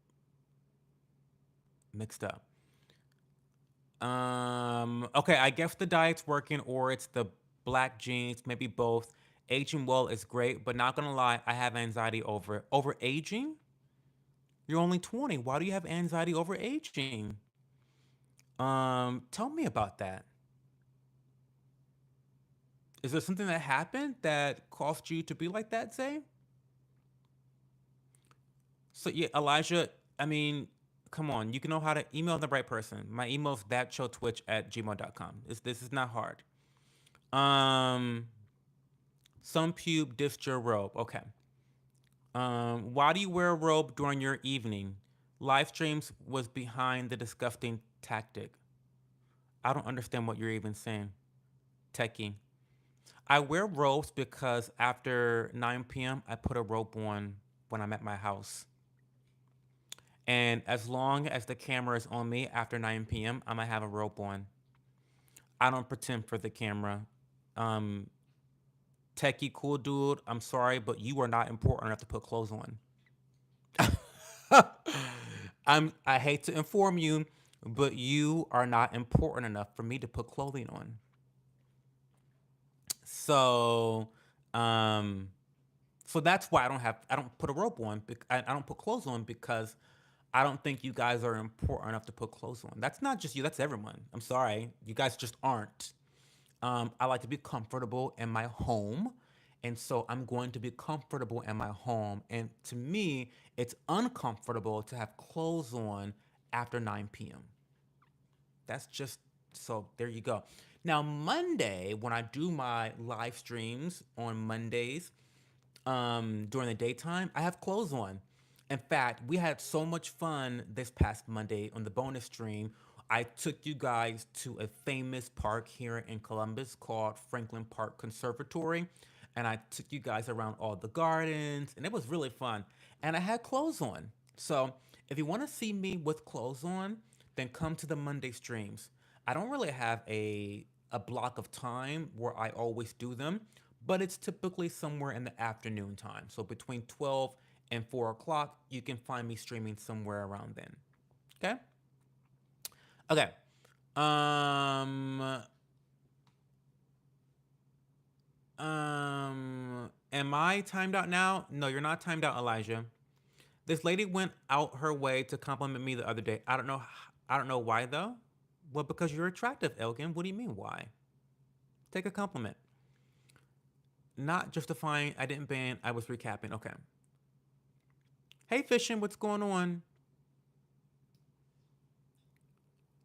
mixed up. Okay, I guess the diet's working or it's the black jeans, maybe both. Aging well is great, but not gonna lie, I have anxiety over aging. You're only 20. Why do you have anxiety over aging? Tell me about that. Is there something that happened that caused you to be like that, say? So yeah, Elijah, I mean, come on, you can know how to email the right person. My email's thatshowtwitch@gmail.com. This is not hard. Um, some pube dissed your robe. Okay. Why do you wear a robe during your evening? Live streams was behind the disgusting tactic. I don't understand what you're even saying, techie. I wear robes because after 9 p.m., I put a robe on when I'm at my house. And as long as the camera is on me after 9 p.m., I might have a robe on. I don't pretend for the camera. Um, Techie, cool dude, I'm sorry, but you are not important enough to put clothes on. I hate to inform you, but you are not important enough for me to put clothing on. So, um, so that's why I don't put a robe on. I don't put clothes on because I don't think you guys are important enough to put clothes on. That's not just you. That's everyone. I'm sorry, you guys just aren't. I like to be comfortable in my home. And so I'm going to be comfortable in my home. And to me, it's uncomfortable to have clothes on after 9 p.m. That's just so there you go. Now, Monday, when I do my live streams on Mondays during the daytime, I have clothes on. In fact, we had so much fun this past Monday on the bonus stream. I took you guys to a famous park here in Columbus called Franklin Park Conservatory. And I took you guys around all the gardens, and it was really fun. And I had clothes on. So if you want to see me with clothes on, then come to the Monday streams. I don't really have a block of time where I always do them, but it's typically somewhere in the afternoon time. So between 12 and 4 o'clock, you can find me streaming somewhere around then. Okay? Okay. Um, am I timed out now? No, you're not timed out, Elijah. This lady went out her way to compliment me the other day. I don't know why though. Well, because you're attractive, Elgin. What do you mean why? Take a compliment. Not justifying. I didn't ban. I was recapping. Okay. Hey, Fishing, what's going on?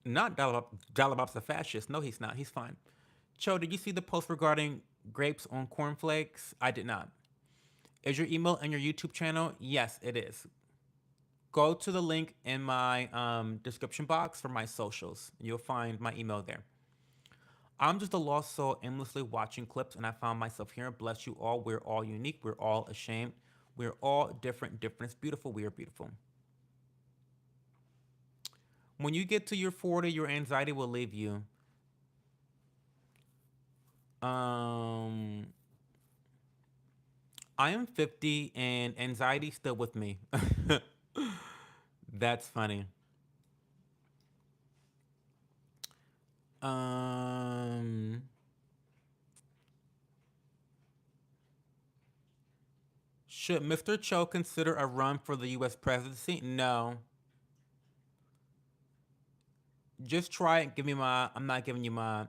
Not Dalabop's a fascist. No, he's not. He's fine. Cho, did you see the post regarding grapes on cornflakes? I did not. Is your email in your YouTube channel? Yes, it is. Go to the link in my description box for my socials. You'll find my email there. I'm just a lost soul endlessly watching clips, and I found myself here. Bless you all. We're all unique. We're all ashamed. We're all different. Different is beautiful. We are beautiful. When you get to your 40, your anxiety will leave you. Um, I am 50 and anxiety's still with me. That's funny. Um, should Mr. Cho consider a run for the U.S. presidency? No. Just try it. Give me my. I'm not giving you my.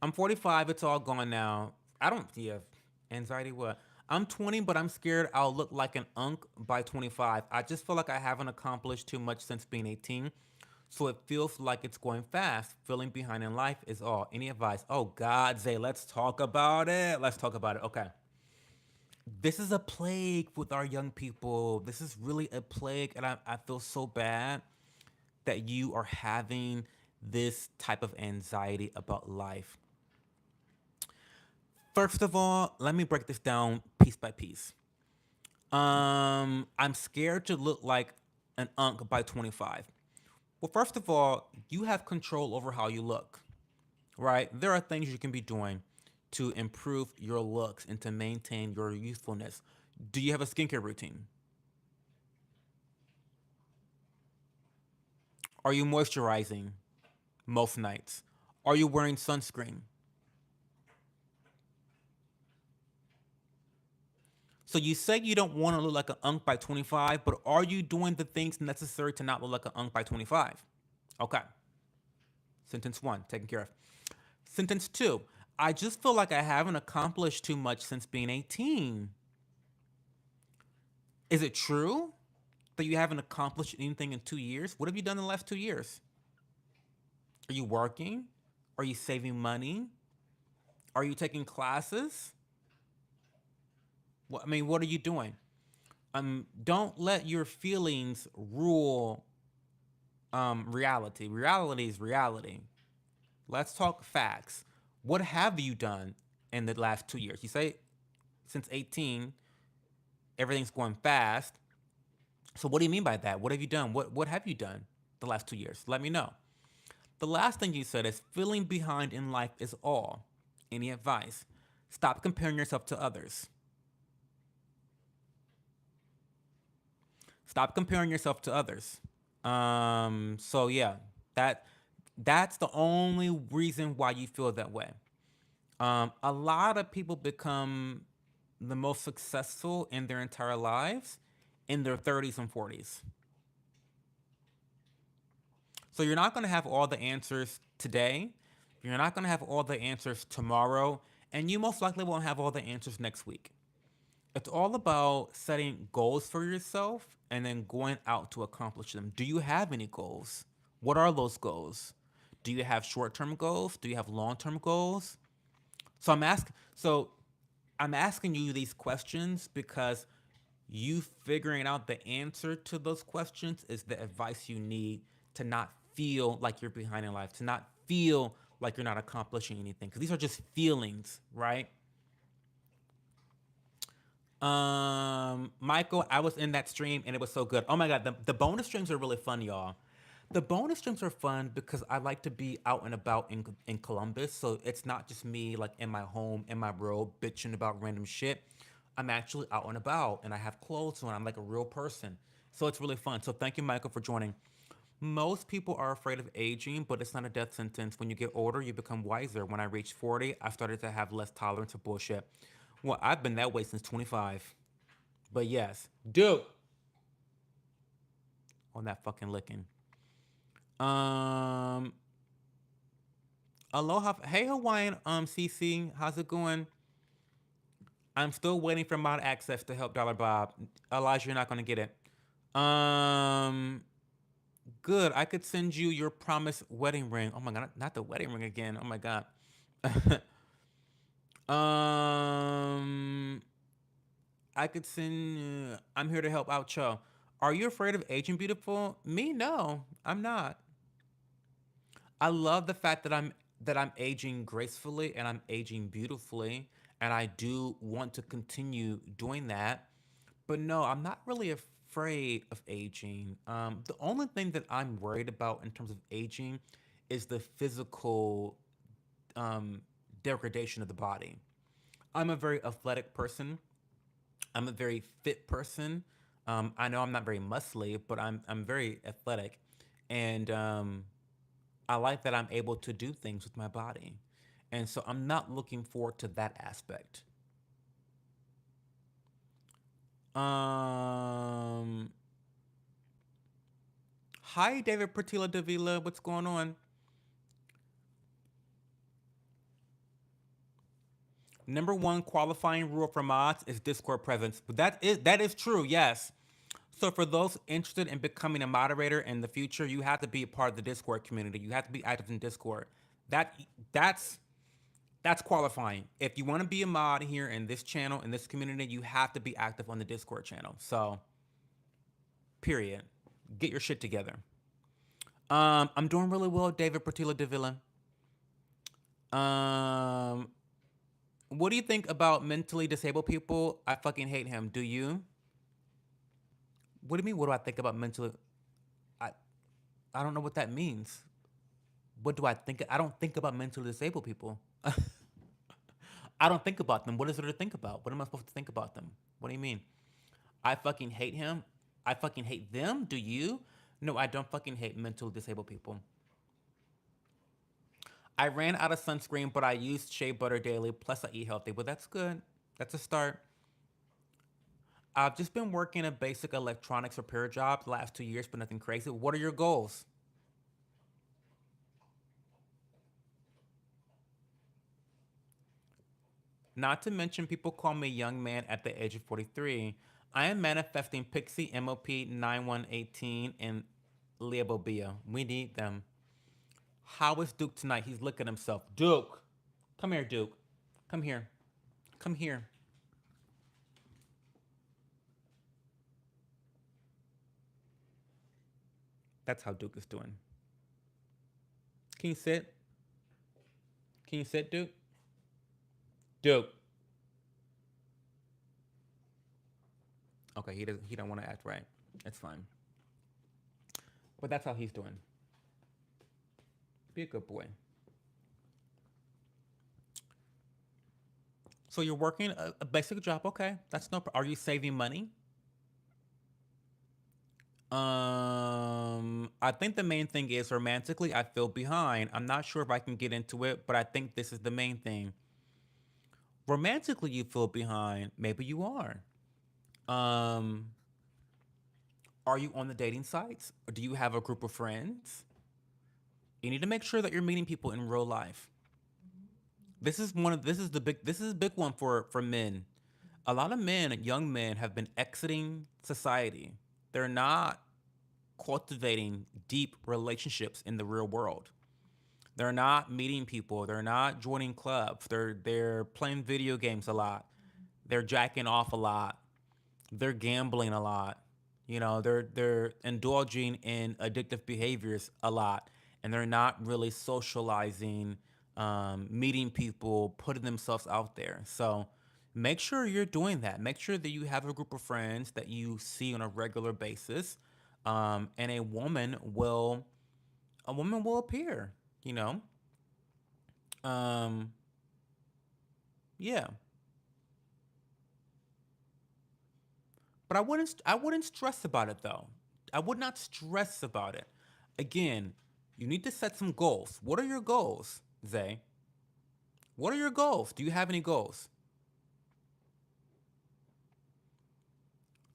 I'm 45. It's all gone now. I don't. Yeah. Anxiety. What? I'm 20, but I'm scared I'll look like an unk by 25. I just feel like I haven't accomplished too much since being 18. So it feels like it's going fast. Feeling behind in life is all. Any advice? Oh God, Zay, let's talk about it. Let's talk about it. Okay. This is a plague with our young people. This is really a plague, and I feel so bad that you are having this type of anxiety about life. First of all, let me break this down piece by piece. I'm scared to look like an unk by 25. Well, first of all, you have control over how you look, right? There are things you can be doing to improve your looks and to maintain your youthfulness. Do you have a skincare routine? Are you moisturizing most nights? Are you wearing sunscreen? So you say you don't want to look like an unk by 25, but are you doing the things necessary to not look like an unk by 25? Okay. Sentence one, taken care of. Sentence two, I just feel like I haven't accomplished too much since being 18. Is it true that you haven't accomplished anything in 2 years? What have you done in the last 2 years? Are you working? Are you saving money? Are you taking classes? I mean, what are you doing? Don't let your feelings rule reality. Reality is reality. Let's talk facts. What have you done in the last 2 years? You say since 18, everything's going fast. So what do you mean by that? What have you done? What have you done the last 2 years? Let me know. The last thing you said is feeling behind in life is all. Any advice? Stop comparing yourself to others. Stop comparing yourself to others. So yeah, that that's the only reason why you feel that way. A lot of people become the most successful in their entire lives in their 30s and 40s. So you're not going to have all the answers today. You're not going to have all the answers tomorrow. And you most likely won't have all the answers next week. It's all about setting goals for yourself and then going out to accomplish them. Do you have any goals? What are those goals? Do you have short-term goals? Do you have long-term goals? So I'm asking you these questions because you figuring out the answer to those questions is the advice you need to not feel like you're behind in life, to not feel like you're not accomplishing anything. Because these are just feelings, right? Michael, I was in that stream and it was so good. Oh my god, the bonus streams are really fun, y'all. The bonus streams are fun because I like to be out and about in Columbus, so it's not just me like in my home in my robe bitching about random shit. I'm actually out and about and I have clothes on. I'm like a real person, so it's really fun. So thank you, Michael, for joining. Most people are afraid of aging, but it's not a death sentence. When you get older, you become wiser. When I reached 40, I started to have less tolerance of bullshit. Well, I've been that way since 25. But yes, dude, on that fucking licking. Um, Aloha, hey Hawaiian, CC, how's it going? I'm still waiting for mod access to help Dollar Bob. Elijah, you're not gonna get it. Um, Good. I could send you your promised wedding ring. Oh my god, not the wedding ring again. Oh my god. um, I could send. I'm here to help out, Cho. Are you afraid of aging beautiful? Me, no, I'm not. I love the fact that I'm aging gracefully and I'm aging beautifully, and I do want to continue doing that. But no, I'm not really afraid of aging. The only thing that I'm worried about in terms of aging is the physical um, degradation of the body. I'm a very athletic person. I'm a very fit person. I know I'm not very muscly, but I'm very athletic, and I like that I'm able to do things with my body, and so I'm not looking forward to that aspect. Um, Hi, David Pertila Davila. What's going on? Number one qualifying rule for mods is Discord presence. But that is true, yes. So for those interested in becoming a moderator in the future, you have to be a part of the Discord community. You have to be active in Discord. That that's that's qualifying. If you want to be a mod here in this channel, in this community, you have to be active on the Discord channel. So, period. Get your shit together. I'm doing really well, David Pertila Davila. Um, what do you think about mentally disabled people? I fucking hate him. Do you? What do you mean? What do I think about mentally? I I don't know what that means. What do I think? I don't think about mentally disabled people. I don't think about them. What is there to think about? What am I supposed to think about them? What do you mean? I fucking hate him. I fucking hate them. Do you? No, I don't fucking hate mentally disabled people. I ran out of sunscreen, but I used shea butter daily. Plus, I eat healthy. But that's good. That's a start. I've just been working a basic electronics repair job the last 2 years, but nothing crazy. What are your goals? Not to mention, people call me young man at the age of 43. I am manifesting Pixie MOP 9118 and Leobobia. We need them. How is Duke tonight? He's looking at himself. Duke, come here, Duke. Come here. Come here. That's how Duke is doing. Can you sit? Can you sit, Duke? Duke. Okay, he don't want to act right. It's fine. But that's how he's doing. Be a good boy. So you're working a basic job, okay? That's no. Are you saving money? I think the main thing is romantically, I feel behind. I'm not sure if I can get into it, but I think this is the main thing. Romantically, you feel behind. Maybe you are. Um, are you on the dating sites? Or do you have a group of friends? You need to make sure that you're meeting people in real life. This is a big one for men. A lot of men, young men, have been exiting society. They're not cultivating deep relationships in the real world. They're not meeting people. They're not joining clubs. They're playing video games a lot. They're jacking off a lot. They're gambling a lot. They're indulging in addictive behaviors a lot, and they're not really socializing, meeting people, putting themselves out there. So make sure you're doing that. Make sure that you have a group of friends that you see on a regular basis, and a woman will appear. You know, um, yeah. But I wouldn't stress about it though. I would not stress about it. Again, you need to set some goals. What are your goals, Zay? What are your goals? Do you have any goals?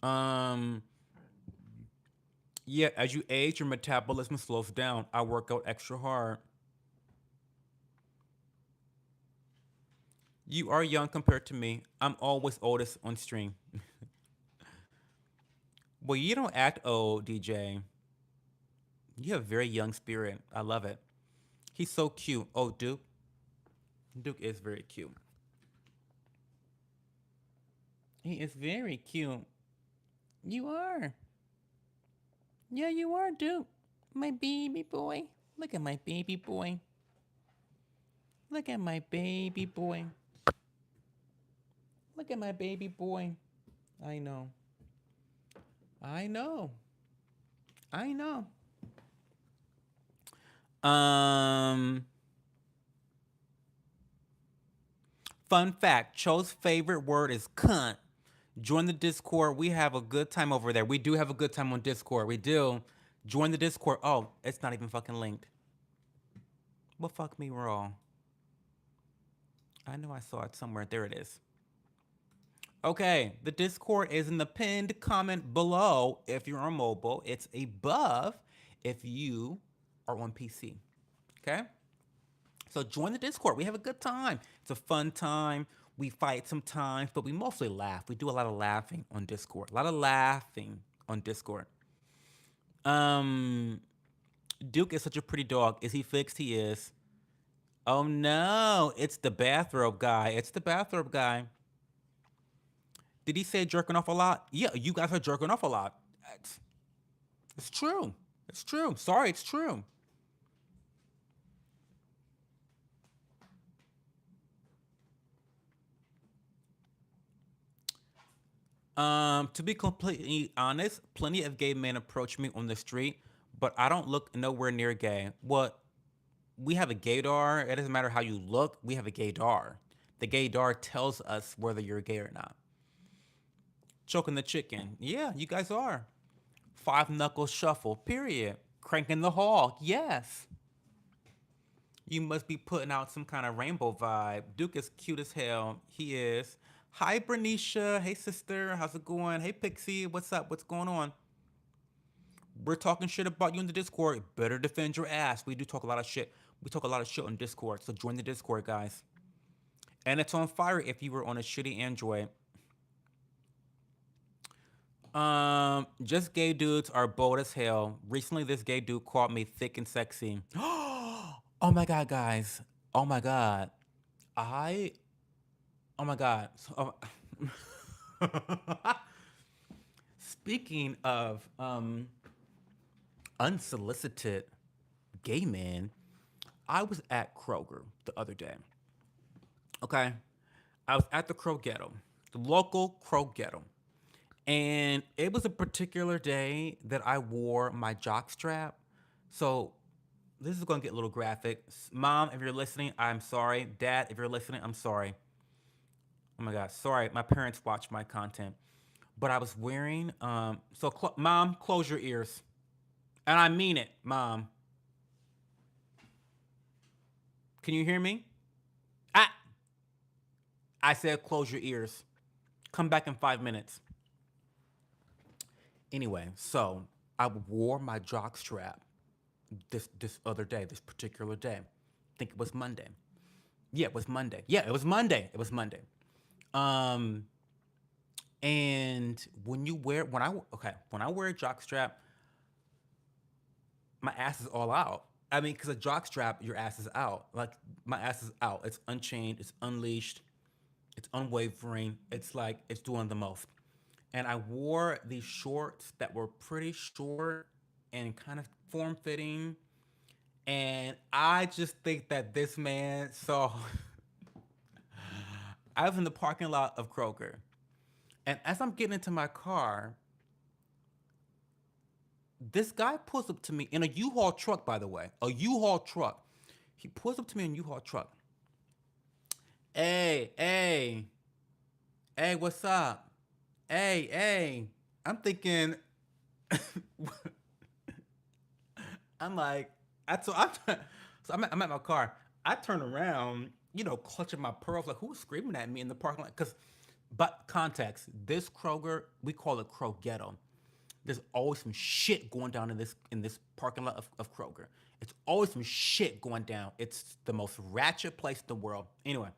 Um, yeah, as you age, your metabolism slows down. I work out extra hard. You are young compared to me. I'm always oldest on stream. Well, you don't act old, DJ. You have a very young spirit. I love it. He's so cute. Oh, Duke. Duke is very cute. He is very cute. You are. Yeah, you are, Duke. My baby boy. Look at my baby boy. Look at my baby boy. Look at my baby boy. I know. I know. I know. Um, Fun fact: Cho's favorite word is cunt. Join the Discord. We have a good time over there. We do have a good time on Discord. We do. Join the Discord. Oh, it's not even fucking linked. Well, fuck me raw. I know I saw it somewhere. There it is. Okay, the Discord is in the pinned comment below if you're on mobile. It's above if you are on PC. Okay? So join the Discord. We have a good time. It's a fun time. We fight sometimes, but we mostly laugh. We do a lot of laughing on Discord. A lot of laughing on Discord. Um, Duke is such a pretty dog. Is he fixed? He is. Oh no, it's the bathrobe guy. It's the bathrobe guy. Did he say jerking off a lot? Yeah, you guys are jerking off a lot. It's true. It's true. Sorry, it's true. To be completely honest, plenty of gay men approach me on the street, but I don't look nowhere near gay. What we have a gaydar. It doesn't matter how you look. We have a gaydar. The gaydar tells us whether you're gay or not. Choking the chicken. Yeah, you guys are. Five knuckles shuffle. Period. Cranking the hall. Yes. You must be putting out some kind of rainbow vibe. Duke is cute as hell. He is. Hi, Bernicia. Hey, sister. How's it going? Hey, Pixie. What's up? What's going on? We're talking shit about you in the Discord. Better defend your ass. We do talk a lot of shit. We talk a lot of shit on Discord. So join the Discord, guys. And it's on fire if you were on a shitty Android. Just gay dudes are bold as hell. Recently, this gay dude called me thick and sexy. Oh my god, guys. Oh my god. I. Oh my god. Speaking of unsolicited gay men, I was at Kroger the other day. Okay, I was at the Crow Ghetto, the local Crow Ghetto, and it was a particular day that I wore my jock strap. So this is gonna get a little graphic. Mom, if you're listening, I'm sorry. Dad, if you're listening, I'm sorry. Oh my god, sorry. My parents watch my content, but I was wearing Mom, close your ears, and I mean it, Mom. Can you hear me? Ah, I said close your ears. Come back in 5 minutes. Anyway, so I wore my jock strap this other day, this particular day. I think it was Monday. Yeah, it was Monday. Yeah, it was Monday. It was Monday. Um, and when I wear a jock strap, my ass is all out. I mean, because a jock strap, your ass is out. Like my ass is out. It's unchained. It's unleashed. It's unwavering. It's like it's doing the most. And I wore these shorts that were pretty short and kind of form fitting. And I just think that this man saw. I was in the parking lot of Kroger. And as I'm getting into my car, this guy pulls up to me in a U-Haul truck, by the way. A U-Haul truck. He pulls up to me in a U-Haul truck. Hey, hey, hey, what's up? Hey, hey. I'm thinking, I'm like, I'm at my car. I turn around, clutching my pearls, like who's screaming at me in the parking lot? But context, this Kroger, we call it Crow Ghetto. There's always some shit going down in this parking lot of Kroger. It's always some shit going down. It's the most ratchet place in the world. Anyway,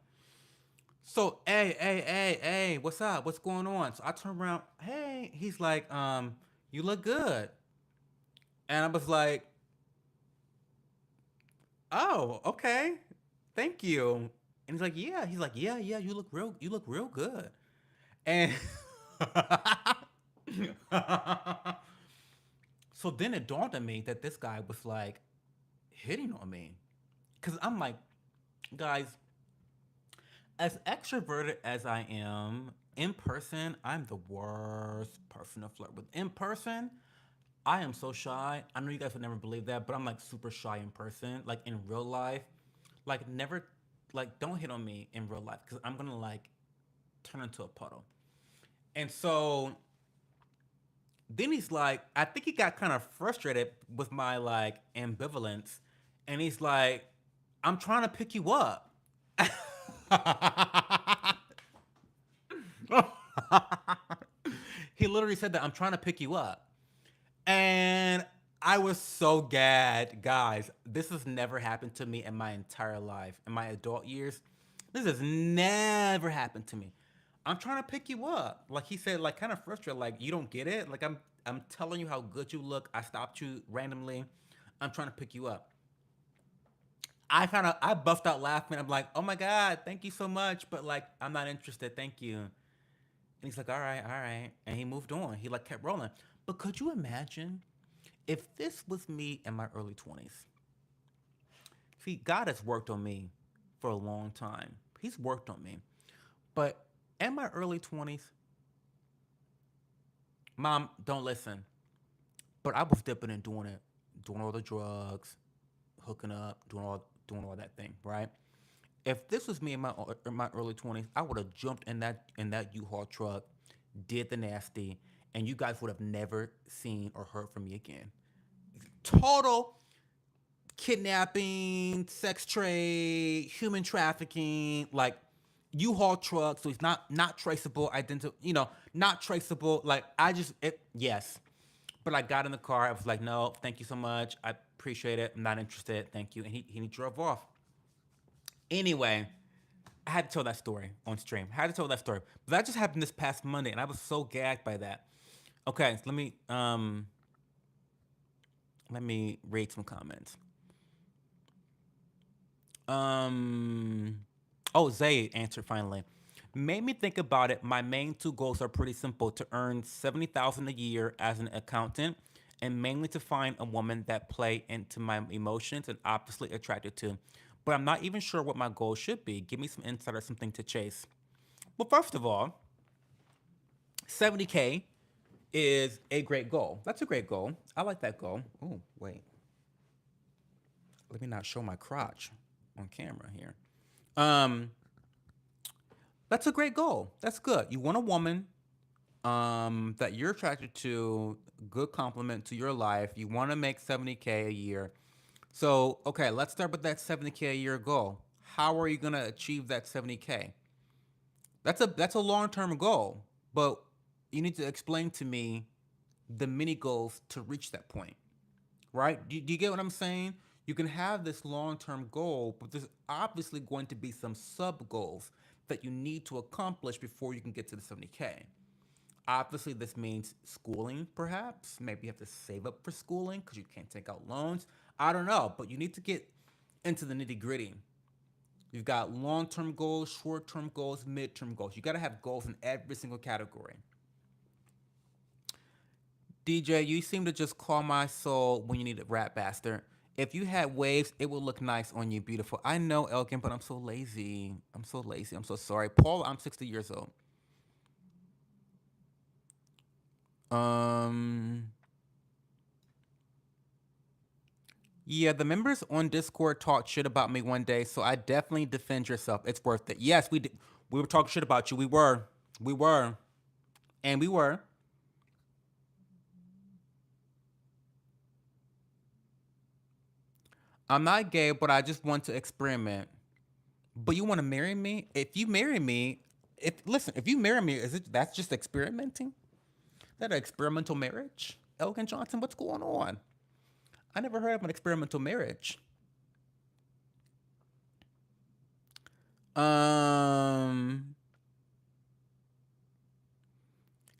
So, hey, what's up? What's going on? So I turn around, hey, he's like, you look good. And I was like, oh, okay. Thank you. And he's like, yeah. He's like, yeah, you look real good. And so then it dawned on me that this guy was like hitting on me. Cause I'm like, guys, as extroverted as I am, in person, I'm the worst person to flirt with. In person, I am so shy. I know you guys would never believe that, but I'm like super shy in person. Like in real life, like never, like don't hit on me in real life because I'm gonna like turn into a puddle. And so then he's like, I think he got kind of frustrated with my like ambivalence, and he's like, I'm trying to pick you up. He literally said that I'm trying to pick you up. And I was so gagged, guys. This has never happened to me in my entire life. In my adult years, this has never happened to me. I'm trying to pick you up. Like he said, like kind of frustrated, like you don't get it. Like I'm telling you how good you look. I stopped you randomly. I'm trying to pick you up. I bust out laughing. I'm like, oh my God, thank you so much. But like I'm not interested. Thank you. And he's like, all right. And he moved on. He like kept rolling. But could you imagine if this was me in my early 20s? See, God has worked on me for a long time. He's worked on me. But in my early 20s, mom, don't listen. But I was dipping and doing it, doing all the drugs, hooking up, doing all that thing, right? If this was me in my early 20s, I would have jumped in that U-Haul truck, did the nasty, and you guys would have never seen or heard from me again. Total kidnapping, sex trade, human trafficking, like U-Haul truck, so he's not traceable, not traceable. Like yes. But I got in the car. I was like, no, thank you so much. I appreciate it. I'm not interested. Thank you. And he drove off. Anyway, I had to tell that story on stream. I had to tell that story. But that just happened this past Monday, and I was so gagged by that. Okay, so let me read some comments. Um, oh, Zayd answered finally. Made me think about it. My main two goals are pretty simple: to earn 70,000 a year as an accountant, and mainly to find a woman that play into my emotions and obviously attracted to. But I'm not even sure what my goal should be. Give me some insight or something to chase. Well, first of all, 70K is a great goal. That's a great goal. I like that goal. Oh, wait. Let me not show my crotch on camera here. Um, that's a great goal. That's good. You want a woman that you're attracted to, good compliment to your life. You want to make 70K a year. So, okay, let's start with that 70K a year goal. How are you going to achieve that 70K? That's a long-term goal, but you need to explain to me the mini goals to reach that point, right? Do you get what I'm saying? You can have this long-term goal, but there's obviously going to be some sub goals that you need to accomplish before you can get to the 70K. Obviously, this means schooling, perhaps. Maybe you have to save up for schooling because you can't take out loans. I don't know, but you need to get into the nitty gritty. You've got long term goals, short term goals, mid term goals. You got to have goals in every single category. DJ, you seem to just call my soul when you need a rap bastard. If you had waves, it would look nice on you, beautiful. I know, Elkin, but I'm so lazy. I'm so lazy. I'm so sorry. Paul, I'm 60 years old. Um, Yeah, the members on Discord talked shit about me one day, so I definitely defend yourself. It's worth it. Yes, we did. We were talking shit about you. We were, and we were. I'm not gay, but I just want to experiment. But you want to marry me? If you marry me, if you marry me, is it that's just experimenting? That an experimental marriage? Elgin Johnson, what's going on? I never heard of an experimental marriage. Um,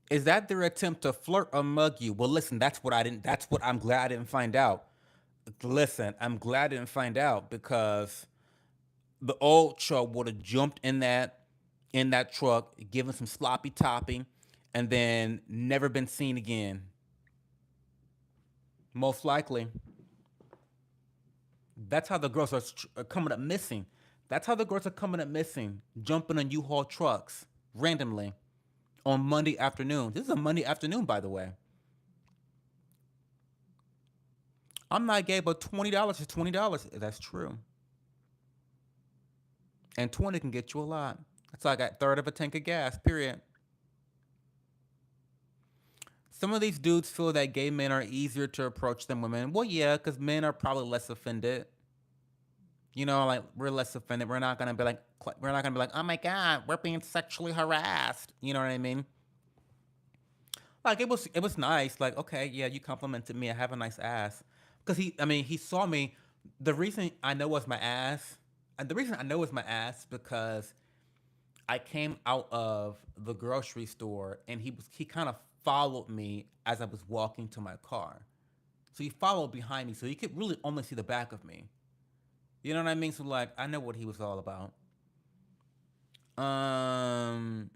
is that their attempt to flirt or mug you? Well, listen, that's what I didn't. That's what I'm glad I didn't find out. Listen, I'm glad I didn't find out because the old truck would have jumped in that truck, given some sloppy topping, and then never been seen again. Most likely, that's how the girls are coming up missing. That's how the girls are coming up missing, jumping on U-Haul trucks randomly on Monday afternoon. This is a Monday afternoon, by the way. I'm not gay, but $20 is $20. That's true, and 20 can get you a lot. That's like a third of a tank of gas. Period. Some of these dudes feel that gay men are easier to approach than women. Well, yeah, because men are probably less offended. You know, like we're less offended. We're not gonna be like, oh my god, we're being sexually harassed. You know what I mean? Like it was nice. Like okay, yeah, you complimented me. I have a nice ass. Because I mean, he saw me. The reason I know was my ass, and the reason I know was my ass because I came out of the grocery store and he kind of followed me as I was walking to my car. So he followed behind me, so he could really only see the back of me. You know what I mean? So like, I know what he was all about. Um,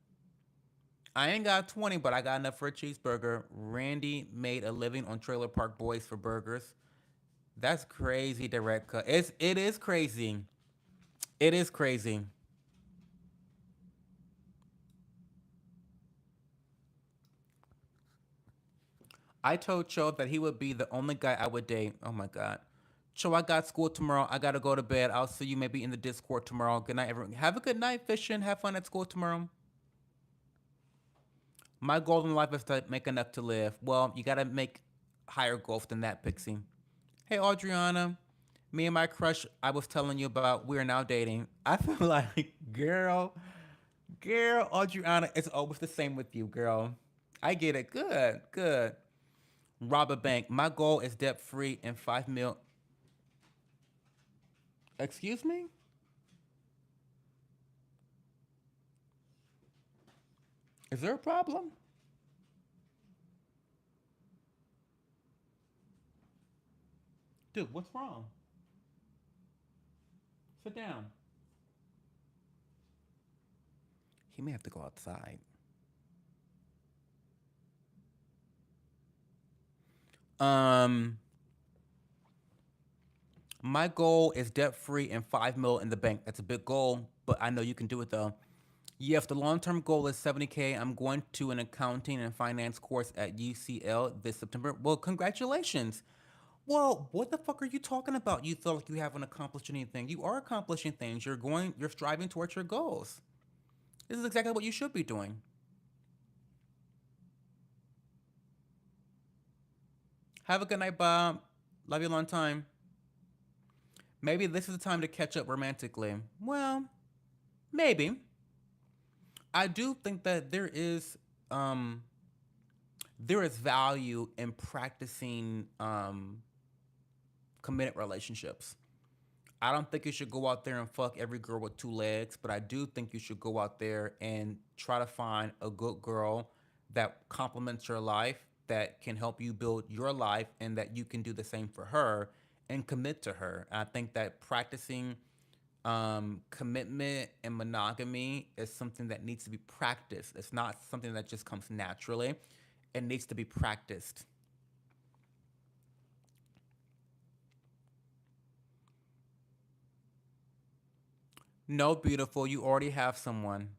I ain't got 20, but I got enough for a cheeseburger. Randy made a living on Trailer Park Boys for burgers. That's crazy, direct cut. It is crazy. It is crazy. I told Cho that he would be the only guy I would date. Oh my god. Cho, I got school tomorrow. I gotta go to bed. I'll see you maybe in the Discord tomorrow. Good night, everyone. Have a good night, fishing. Have fun at school tomorrow. My goal in life is to make enough to live. Well, you gotta make higher goals than that, Pixie. Hey, Adriana. Me and my crush I was telling you about, we are now dating. I feel like, girl, Adriana, it's always the same with you, girl. I get it. Good, good. Rob a bank. My goal is debt free and 5 mil. Excuse me? Is there a problem? Dude, what's wrong? Sit down. He may have to go outside. Um, my goal is debt free and 5 mil in the bank. That's a big goal, but I know you can do it though. Yeah, if the long term goal is 70K, I'm going to an accounting and finance course at UCL this September. Well, congratulations. Well, what the fuck are you talking about? You feel like you haven't accomplished anything. You are accomplishing things. You're striving towards your goals. This is exactly what you should be doing. Have a good night, Bob. Love you a long time. Maybe this is the time to catch up romantically. Well, maybe. I do think that um there is value in practicing committed relationships. I don't think you should go out there and fuck every girl with two legs, but I do think you should go out there and try to find a good girl that complements your life, that can help you build your life, and that you can do the same for her and commit to her. I think that practicing commitment and monogamy is something that needs to be practiced. It's not something that just comes naturally. It needs to be practiced. No, beautiful, you already have someone.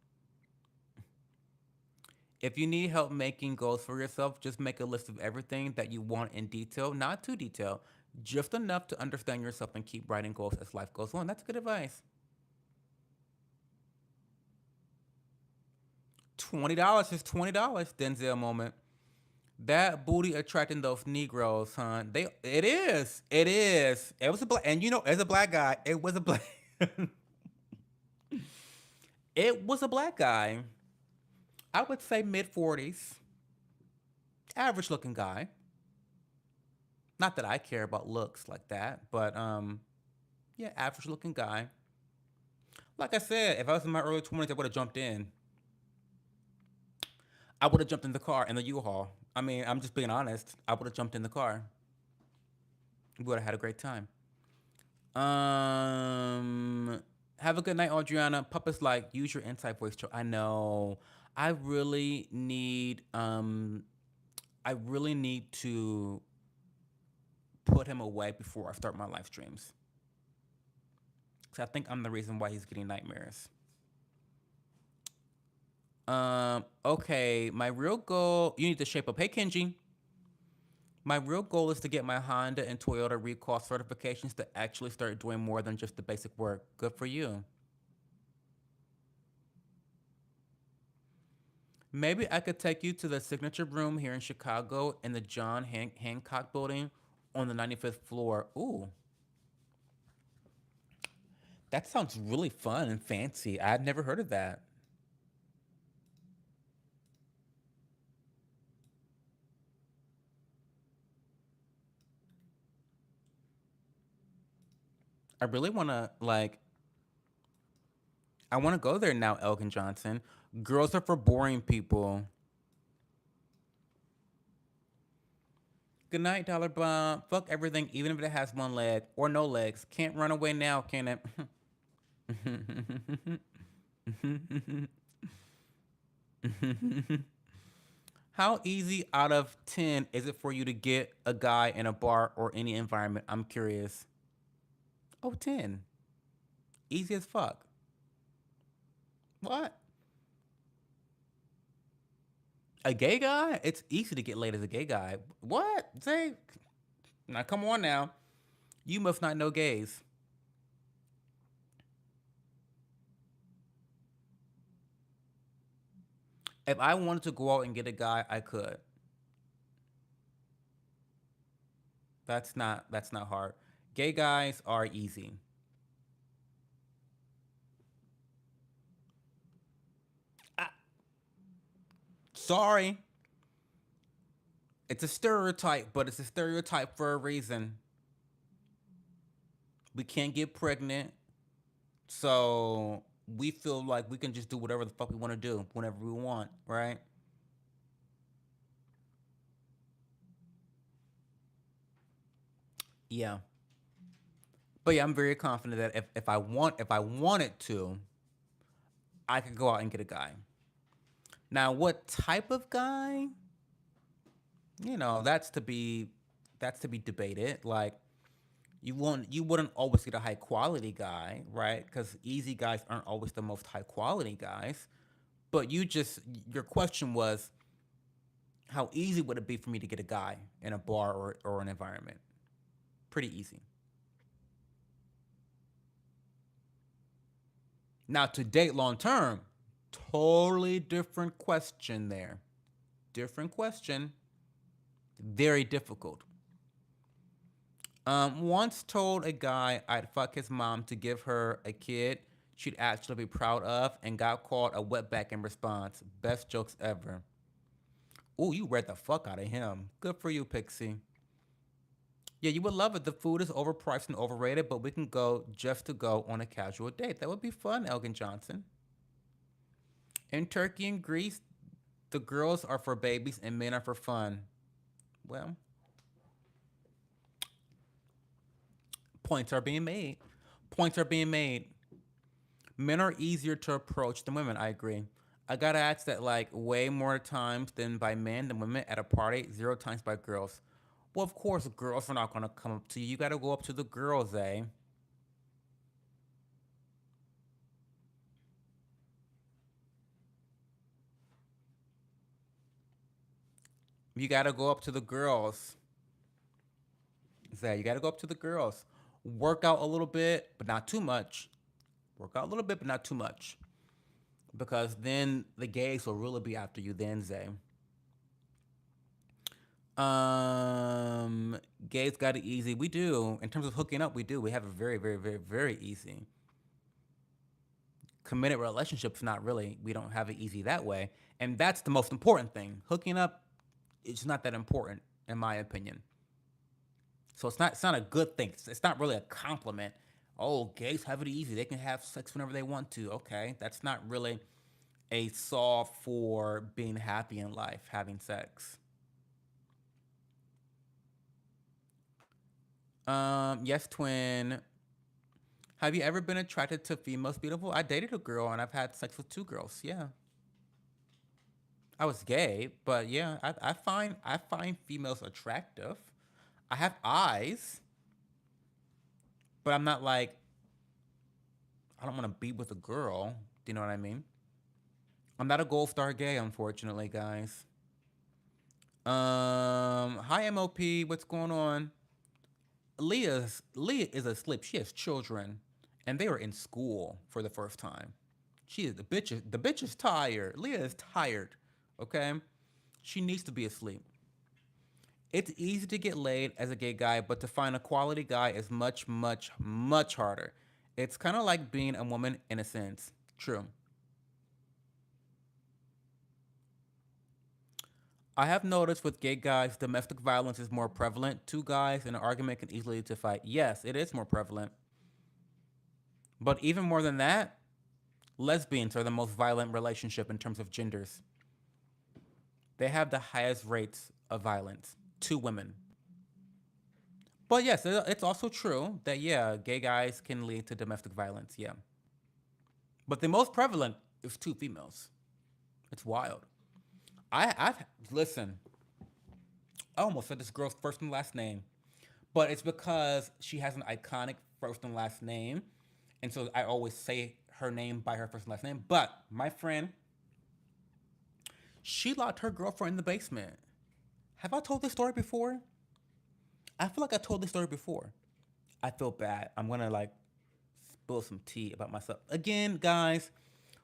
If you need help making goals for yourself, just make a list of everything that you want in detail, not too detailed, just enough to understand yourself and keep writing goals as life goes on. That's good advice. $20 is $20. Denzel moment. That booty attracting those Negroes, huh? It is. It is. It was a black, and you know, as a black guy, it was a black. It was a black guy. I would say mid 40s, average looking guy. Not that I care about looks like that, but yeah, average looking guy. Like I said, if I was in my early 20s, I would have jumped in. I would have jumped in the car in the U-Haul. I mean, I'm just being honest. I would have jumped in the car. We would have had a great time. Um, have a good night, Adriana. Puppet's like, use your inside voice. I know. I really need. I really need to put him away before I start my live streams. Cause I think I'm the reason why he's getting nightmares. Okay. My real goal. You need to shape up. Hey, Kenji. My real goal is to get my Honda and Toyota recall certifications to actually start doing more than just the basic work. Good for you. Maybe I could take you to the signature room here in Chicago in the John Hancock building on the 95th floor. Ooh, that sounds really fun and fancy. I've never heard of that. I really want to, like, I want to go there now, Elgin Johnson. Girls are for boring people. Good night, Dollar Bomb. Fuck everything, even if it has one leg or no legs. Can't run away now, can it? How easy out of 10 is it for you to get a guy in a bar or any environment? I'm curious. Oh, 10. Easy as fuck. What? A gay guy? It's easy to get laid as a gay guy. What? Say, now come on now. You must not know gays. If I wanted to go out and get a guy, I could. That's not hard. Gay guys are easy. Ah, sorry. It's a stereotype, but it's a stereotype for a reason. We can't get pregnant, so we feel like we can just do whatever the fuck we want to do whenever we want, right? Yeah. But yeah, I'm very confident that if I wanted to, I could go out and get a guy. Now, what type of guy? That's to be debated. Like you wouldn't always get a high quality guy, right? Because easy guys aren't always the most high quality guys. But your question was how easy would it be for me to get a guy in a bar or an environment? Pretty easy. Now to date long term, totally different question there. Different question. Very difficult. Once told a guy I'd fuck his mom to give her a kid she'd actually be proud of and got called a wetback in response. Best jokes ever. Ooh, you read the fuck out of him. Good for you, Pixie. Yeah, you would love it. The food is overpriced and overrated, but we can go just to go on a casual date. That would be fun, Elgin Johnson. In Turkey and Greece, the girls are for babies and men are for fun. Well, points are being made. Points are being made. Men are easier to approach than women. I agree. I gotta ask that like way more times than by men than women at a party, zero times by girls. Well, of course, girls are not gonna come up to you. You gotta go up to the girls, eh? You gotta go up to the girls. Zay, you gotta go up to the girls. Work out a little bit, but not too much. Work out a little bit, but not too much. Because then the gays will really be after you then, Zay. Um, Gays got it easy. We do. In terms of hooking up, we do. We have it very, very, very, very easy. Committed relationships, not really. We don't have it easy that way. And that's the most important thing. Hooking up, it's not that important, in my opinion. So it's not a good thing. It's not really a compliment. Oh, gays have it easy. They can have sex whenever they want to. Okay, that's not really a solve for being happy in life, having sex. Yes, twin. Have you ever been attracted to females beautiful? I dated a girl and I've had sex with two girls. Yeah. I was gay, but yeah, I find females attractive. I have eyes, but I'm not like I don't want to be with a girl. Do you know what I mean? I'm not a gold star gay, unfortunately, guys. Hi MOP, what's going on? Leah is asleep. She has children, and they are in school for the first time. She is the bitch is tired. Leah is tired. Okay, she needs to be asleep. It's easy to get laid as a gay guy, but to find a quality guy is much, much, much harder. It's kind of like being a woman in a sense. True. I have noticed with gay guys, domestic violence is more prevalent. Two guys in an argument can easily lead to fight. Yes, it is more prevalent. But even more than that, lesbians are the most violent relationship in terms of genders. They have the highest rates of violence to women. But yes, it's also true that yeah, gay guys can lead to domestic violence. Yeah, but the most prevalent is two females. It's wild. I've listen. I almost said this girl's first and last name, but it's because she has an iconic first and last name, and so I always say her name by her first and last name. But my friend, she locked her girlfriend in the basement. Have I told this story before? I feel like I told this story before. I feel bad. I'm gonna like spill some tea about myself. Again, guys,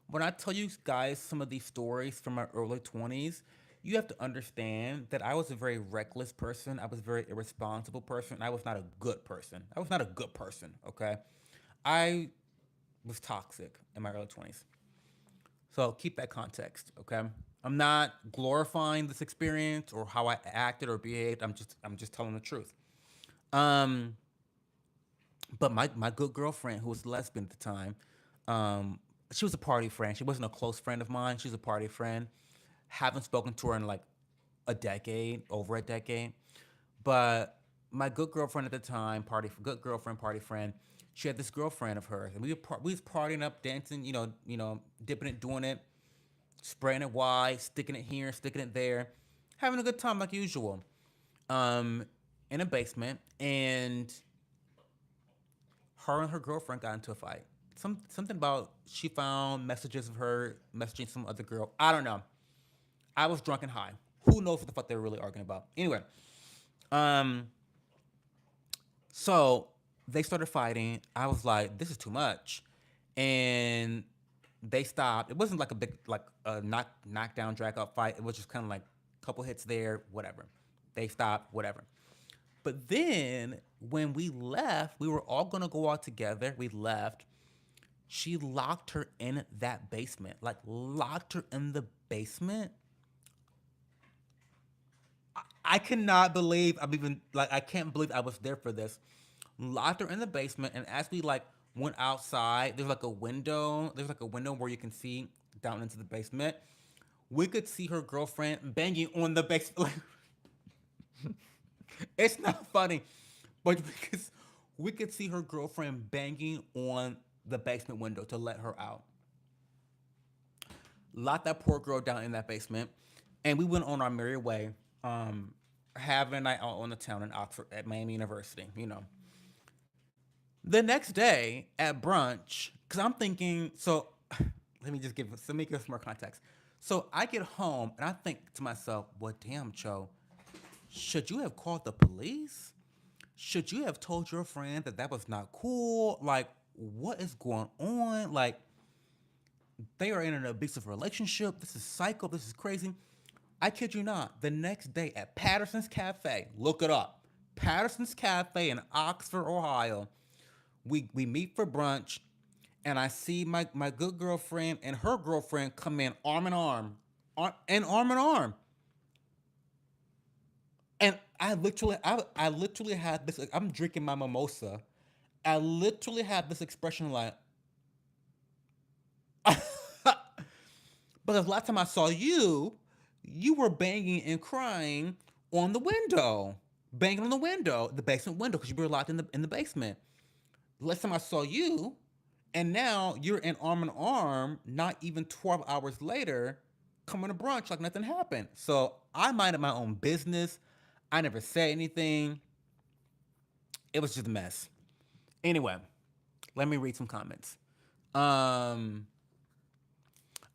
when I tell you guys some of these stories from my early 20s, you have to understand that I was a very reckless person. I was a very irresponsible person. I was not a good person. I was not a good person, okay? I was toxic in my early 20s. So keep that context, okay? I'm not glorifying this experience or how I acted or behaved. I'm just telling the truth. Um but my good girlfriend who was lesbian at the time, she was a party friend. She wasn't a close friend of mine. She was a party friend. Haven't spoken to her in like a decade, over a decade. But my good girlfriend at the time, good girlfriend, party friend, she had this girlfriend of hers, and we was partying up, dancing, dipping it, doing it, spraying it wide, sticking it here, sticking it there, having a good time like usual. Um, in a basement, and her and her girlfriend got into a fight. Something about she found messages of her messaging some other girl. I don't know. I was drunk and high. Who knows what the fuck they were really arguing about? Anyway, um, so they started fighting. I was like, this is too much, and they stopped. It wasn't like a big like a knockdown drag out fight. It was just kind of like a couple hits there, whatever. They stopped, whatever. But then when we left, we were all gonna go out together. We left. She locked her in that basement, like locked her in the basement. I cannot believe I'm even like I can't believe I was there for this. Locked her in the basement, and as we like went outside, there's like a window. There's like a window where you can see down into the basement. We could see her girlfriend banging on the basement. It's not funny, but because we could see her girlfriend banging on the basement window to let her out. Locked that poor girl down in that basement, and we went on our merry way, having a night out on the town in Oxford at Miami University. The next day at brunch, because I'm thinking, so let me give some more context. So I get home and I think to myself, well, damn, Cho, should you have called the police? Should you have told your friend that that was not cool? Like, what is going on? Like, they are in an abusive relationship. This is psycho. This is crazy. I kid you not. The next day at Patterson's Cafe, look it up. Patterson's Cafe in Oxford, Ohio. We meet for brunch, and I see my good girlfriend and her girlfriend come in arm in arm, arm in arm. And I literally had this. I'm drinking my mimosa, I literally had this expression like, because last time I saw you, you were banging and crying on the window, banging on the window, the basement window, because you were locked in the basement. Last time I saw you, and now you're in arm in arm, not even 12 hours later, coming to brunch like nothing happened. So I minded my own business. I never said anything. It was just a mess. Anyway, let me read some comments. Um,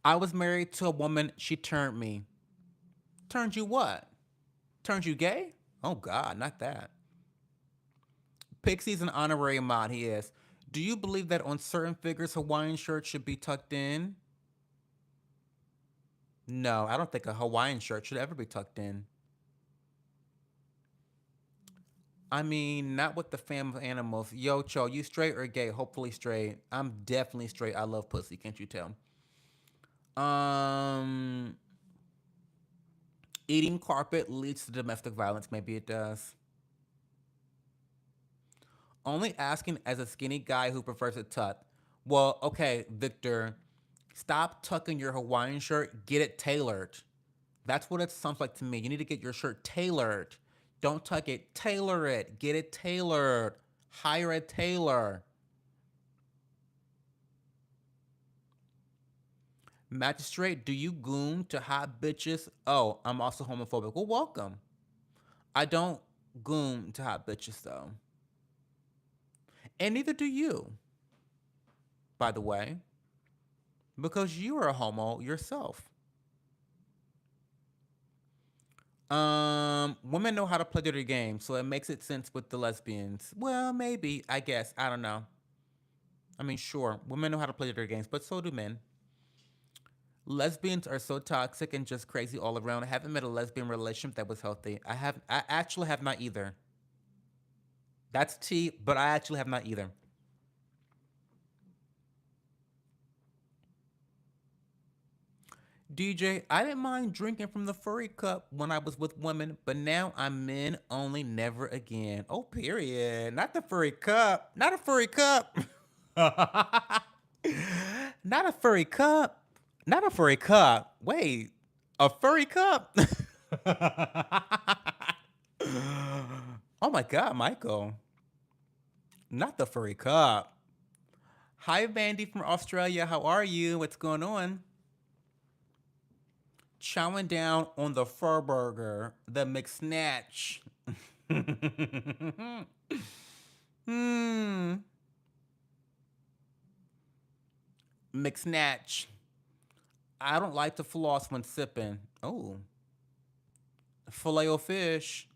I was married to a woman. She turned me. Turned you what? Turned you gay? Oh God, not that. Pixie's an honorary mod. He is. Do you believe that on certain figures Hawaiian shirts should be tucked in? No, I don't think a Hawaiian shirt should ever be tucked in. I mean, not with the fam of animals. Yo, Cho, you straight or gay? Hopefully straight. I'm definitely straight. I love pussy. Can't you tell? Um, Eating carpet leads to domestic violence. Maybe it does. Only asking as a skinny guy who prefers a tuck. Well, okay, Victor, stop tucking your Hawaiian shirt. Get it tailored. That's what it sounds like to me. You need to get your shirt tailored. Don't tuck it. Tailor it. Get it tailored. Hire a tailor. Magistrate, do you goon to hot bitches? Oh, I'm also homophobic. Well, welcome. I don't goon to hot bitches though. And neither do you, by the way, because you are a homo yourself. Women know how to play their game, so it makes it sense with the lesbians. Well, maybe, I guess. I don't know. I mean, sure, women know how to play their games, but so do men. Lesbians are so toxic and just crazy all around. I haven't met a lesbian relationship that was healthy. I actually have not either. That's tea, but I actually have not either. DJ, I didn't mind drinking from the furry cup when I was with women, but now I'm men only, never again. Oh, period. Not the furry cup. Not a furry cup. Not a furry cup. Not a furry cup. Wait, a furry cup? Oh my God, Michael. Not the furry cup. Hi, Vandy from Australia. How are you? What's going on? Chowing down on the fur burger, the McSnatch. Hmm. McSnatch. I don't like to floss when sipping. Oh. Filet o fish.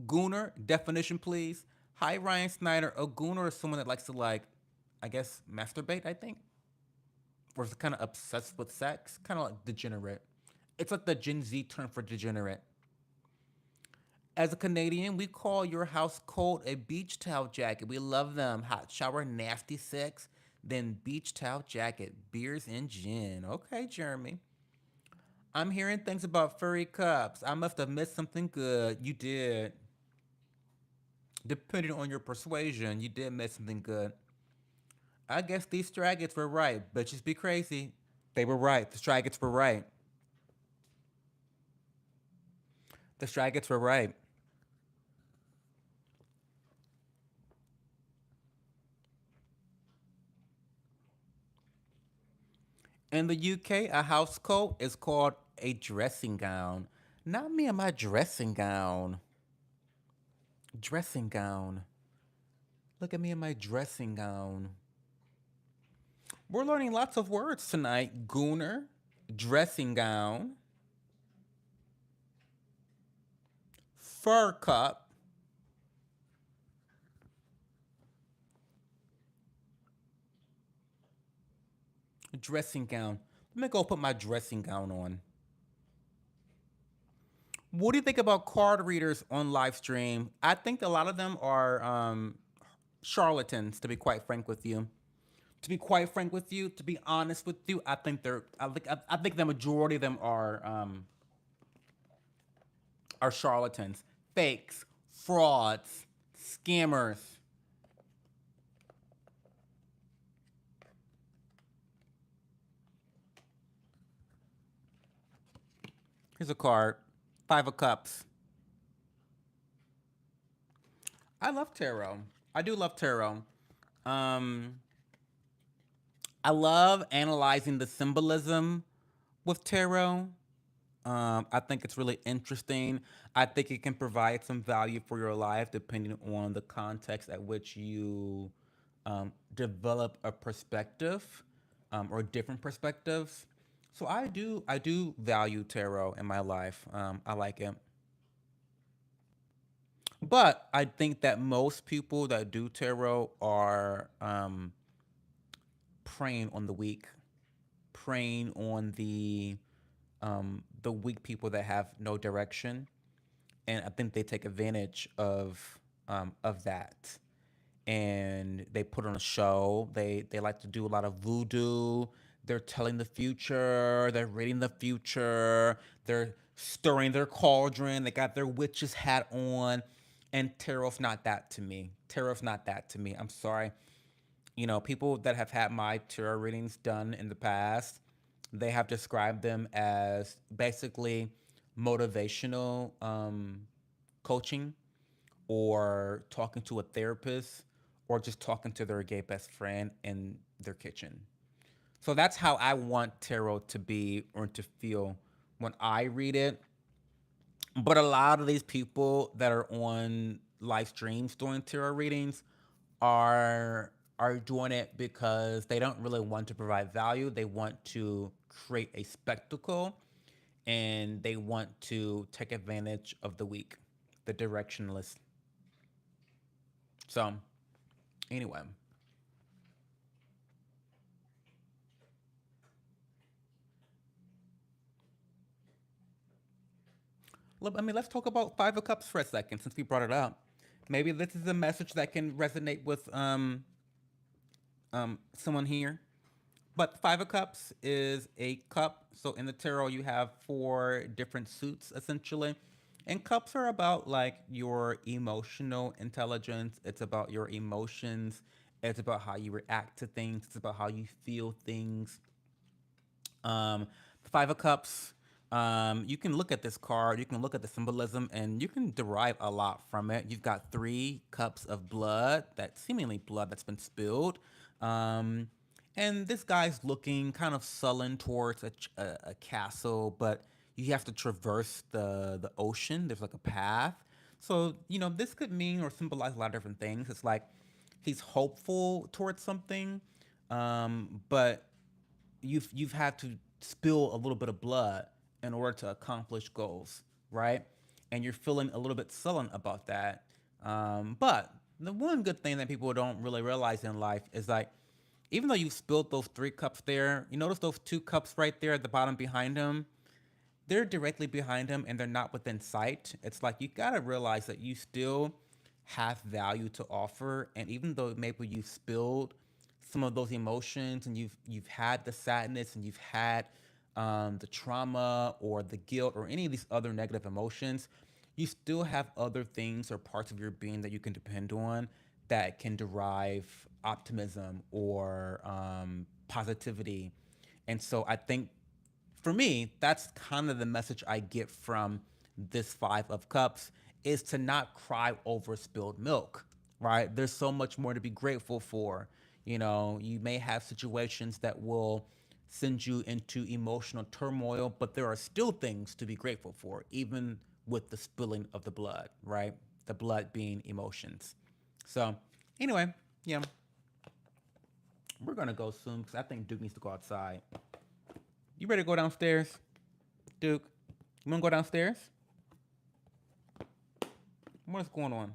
Gooner. Definition, please. Hi, Ryan Snyder. A gooner is someone that likes to, like, I guess, masturbate, I think. Or is kind of obsessed with sex. Kind of like degenerate. It's like the Gen Z term for degenerate. As a Canadian, we call your house cold a beach towel jacket. We love them. Hot shower, nasty sex, then beach towel jacket, beers and gin. Okay, Jeremy. I'm hearing things about furry cups. I must have missed something good. You did. Depending on your persuasion, you did miss something good. I guess these straggots were right. Bitches be crazy. They were right. The straggots were right. The straggots were right. In the UK, a house coat is called a dressing gown. Not me and my dressing gown. Dressing gown. Look at me in my dressing gown. We're learning lots of words tonight. Gooner, dressing gown, fur cup, dressing gown. Let me go put my dressing gown on. What do you think about card readers on live stream? I think a lot of them are charlatans, to be quite frank with you. To be quite frank with you, to be honest with you, I think they're. I think the majority of them are charlatans, fakes, frauds, Scammers. Here's a card. Five of Cups. I love tarot. I do love tarot. Um, I love analyzing the symbolism with tarot. I think it's really interesting. I think it can provide some value for your life depending on the context at which you develop a perspective or different perspectives. So I do value tarot in my life. I like it, but I think that most people that do tarot are preying on the weak, preying on the weak people that have no direction, and I think they take advantage of that, and they put on a show. They like to do a lot of voodoo. They're telling the future. They're reading the future. They're stirring their cauldron. They got their witch's hat on, and tarot's not that to me. Tarot's not that to me. I'm sorry. People that have had my tarot readings done in the past, they have described them as basically motivational coaching, or talking to a therapist, or just talking to their gay best friend in their kitchen. So that's how I want tarot to be or to feel when I read it. But a lot of these people that are on live streams doing tarot readings are doing it because they don't really want to provide value. They want to create a spectacle, and they want to take advantage of the weak, the directionless. So anyway, let's talk about Five of Cups for a second since we brought it up. Maybe this is a message that can resonate with someone here. But Five of Cups is a cup. So in the tarot, you have four different suits essentially. And cups are about like your emotional intelligence, it's about your emotions, it's about how you react to things, it's about how you feel things. The Five of Cups, you can look at this card, you can look at the symbolism, and you can derive a lot from it. You've got three cups of blood, that seemingly blood that's been spilled. Um, and this guy's looking kind of sullen towards a castle, but you have to traverse the ocean. There's like a path. So, this could mean or symbolize a lot of different things. It's like he's hopeful towards something, but you've had to spill a little bit of blood in order to accomplish goals, right? And you're feeling a little bit sullen about that. But the one good thing that people don't really realize in life is like, even though you spilled those three cups there, you notice those two cups right there at the bottom behind him. They're directly behind him and they're not within sight. It's like you gotta realize that you still have value to offer, and even though maybe you spilled some of those emotions, and you've had the sadness, and you've had the trauma or the guilt or any of these other negative emotions, you still have other things or parts of your being that you can depend on that can derive optimism or positivity. And so I think for me, that's kind of the message I get from this Five of Cups, is to not cry over spilled milk, right? There's so much more to be grateful for. You may have situations that will send you into emotional turmoil, but there are still things to be grateful for, even with the spilling of the blood, right? The blood being emotions. So, anyway, yeah, we're gonna go soon because I think Duke needs to go outside. You ready to go downstairs, Duke? You wanna go downstairs? What's going on?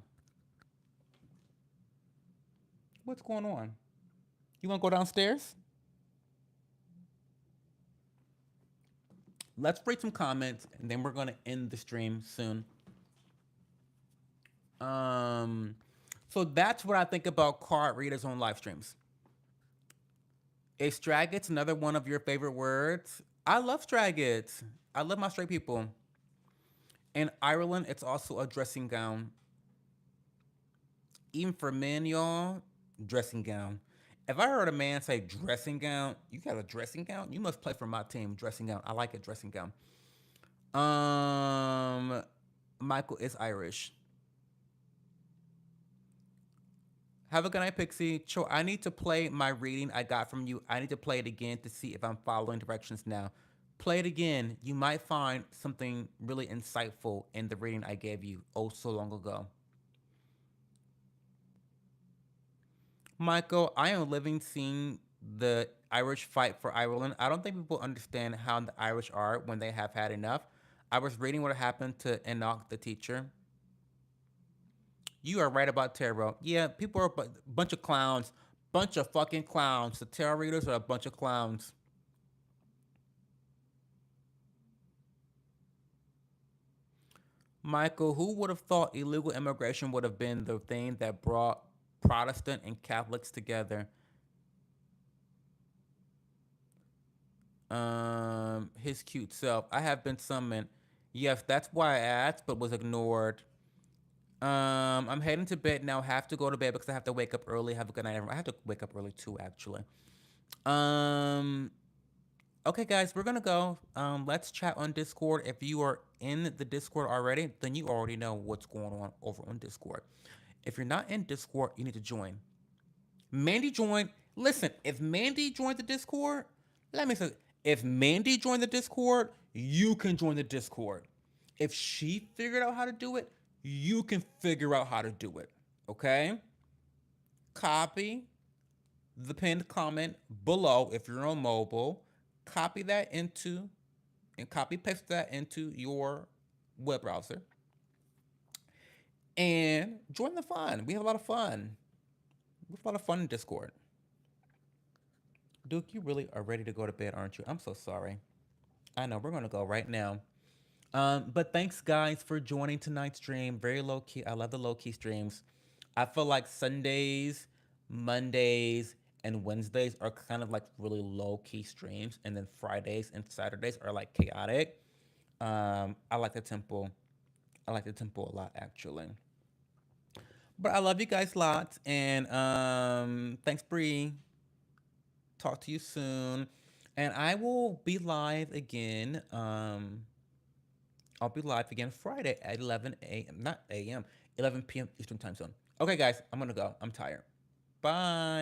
What's going on? You wanna go downstairs? Let's read some comments and then we're gonna end the stream soon. Um, so that's what I think about card readers on live streams. Is Straggets another one of your favorite words? I love Straggets. I love my straight people. In Ireland, it's also a dressing gown. Even for men, y'all, dressing gown. If I heard a man say dressing gown, you got a dressing gown? You must play for my team, dressing gown. I like it, dressing gown. Um, Michael is Irish. Have a good night, Pixie. Cho, I need to play my reading I got from you. I need to play it again to see if I'm following directions now. Play it again. You might find something really insightful in the reading I gave you oh so long ago. Michael, I am living seeing the Irish fight for Ireland. I don't think people understand how the Irish are when they have had enough. I was reading what happened to Enoch, the teacher. You are right about tarot. Yeah, people are a bunch of clowns. Bunch of fucking clowns. The tarot readers are a bunch of clowns. Michael, who would have thought illegal immigration would have been the thing that brought Protestant and Catholics together? His cute self. I have been summoned. Yes, that's why I asked, but was ignored. I'm heading to bed now. Have to go to bed because I have to wake up early. Have a good night, everyone. I have to wake up early too, actually. Um, okay, guys, we're gonna go. Let's chat on Discord. If you are in the Discord already, then you already know what's going on over on Discord. If you're not in Discord, you need to join. Mandy joined. Listen, if Mandy joined the Discord, let me say, if Mandy joined the Discord, you can join the Discord. If she figured out how to do it, you can figure out how to do it. Okay? Copy the pinned comment below if you're on mobile. Copy that into and copy paste that into your web browser and join the fun. We have a lot of fun. We have a lot of fun in Discord. Duke, you really are ready to go to bed, aren't you? I'm so sorry. I know we're gonna go right now. But thanks guys for joining tonight's stream. Very low key. I love the low key streams. I feel like Sundays, Mondays, and Wednesdays are kind of like really low key streams, and then Fridays and Saturdays are like chaotic. I like the tempo. I like the tempo a lot actually. But I love you guys lots, and thanks Bree. Talk to you soon. And I will be live again. I'll be live again Friday at 11 a.m. Not a.m. 11 p.m. Eastern Time Zone. Okay, guys, I'm gonna go. I'm tired. Bye.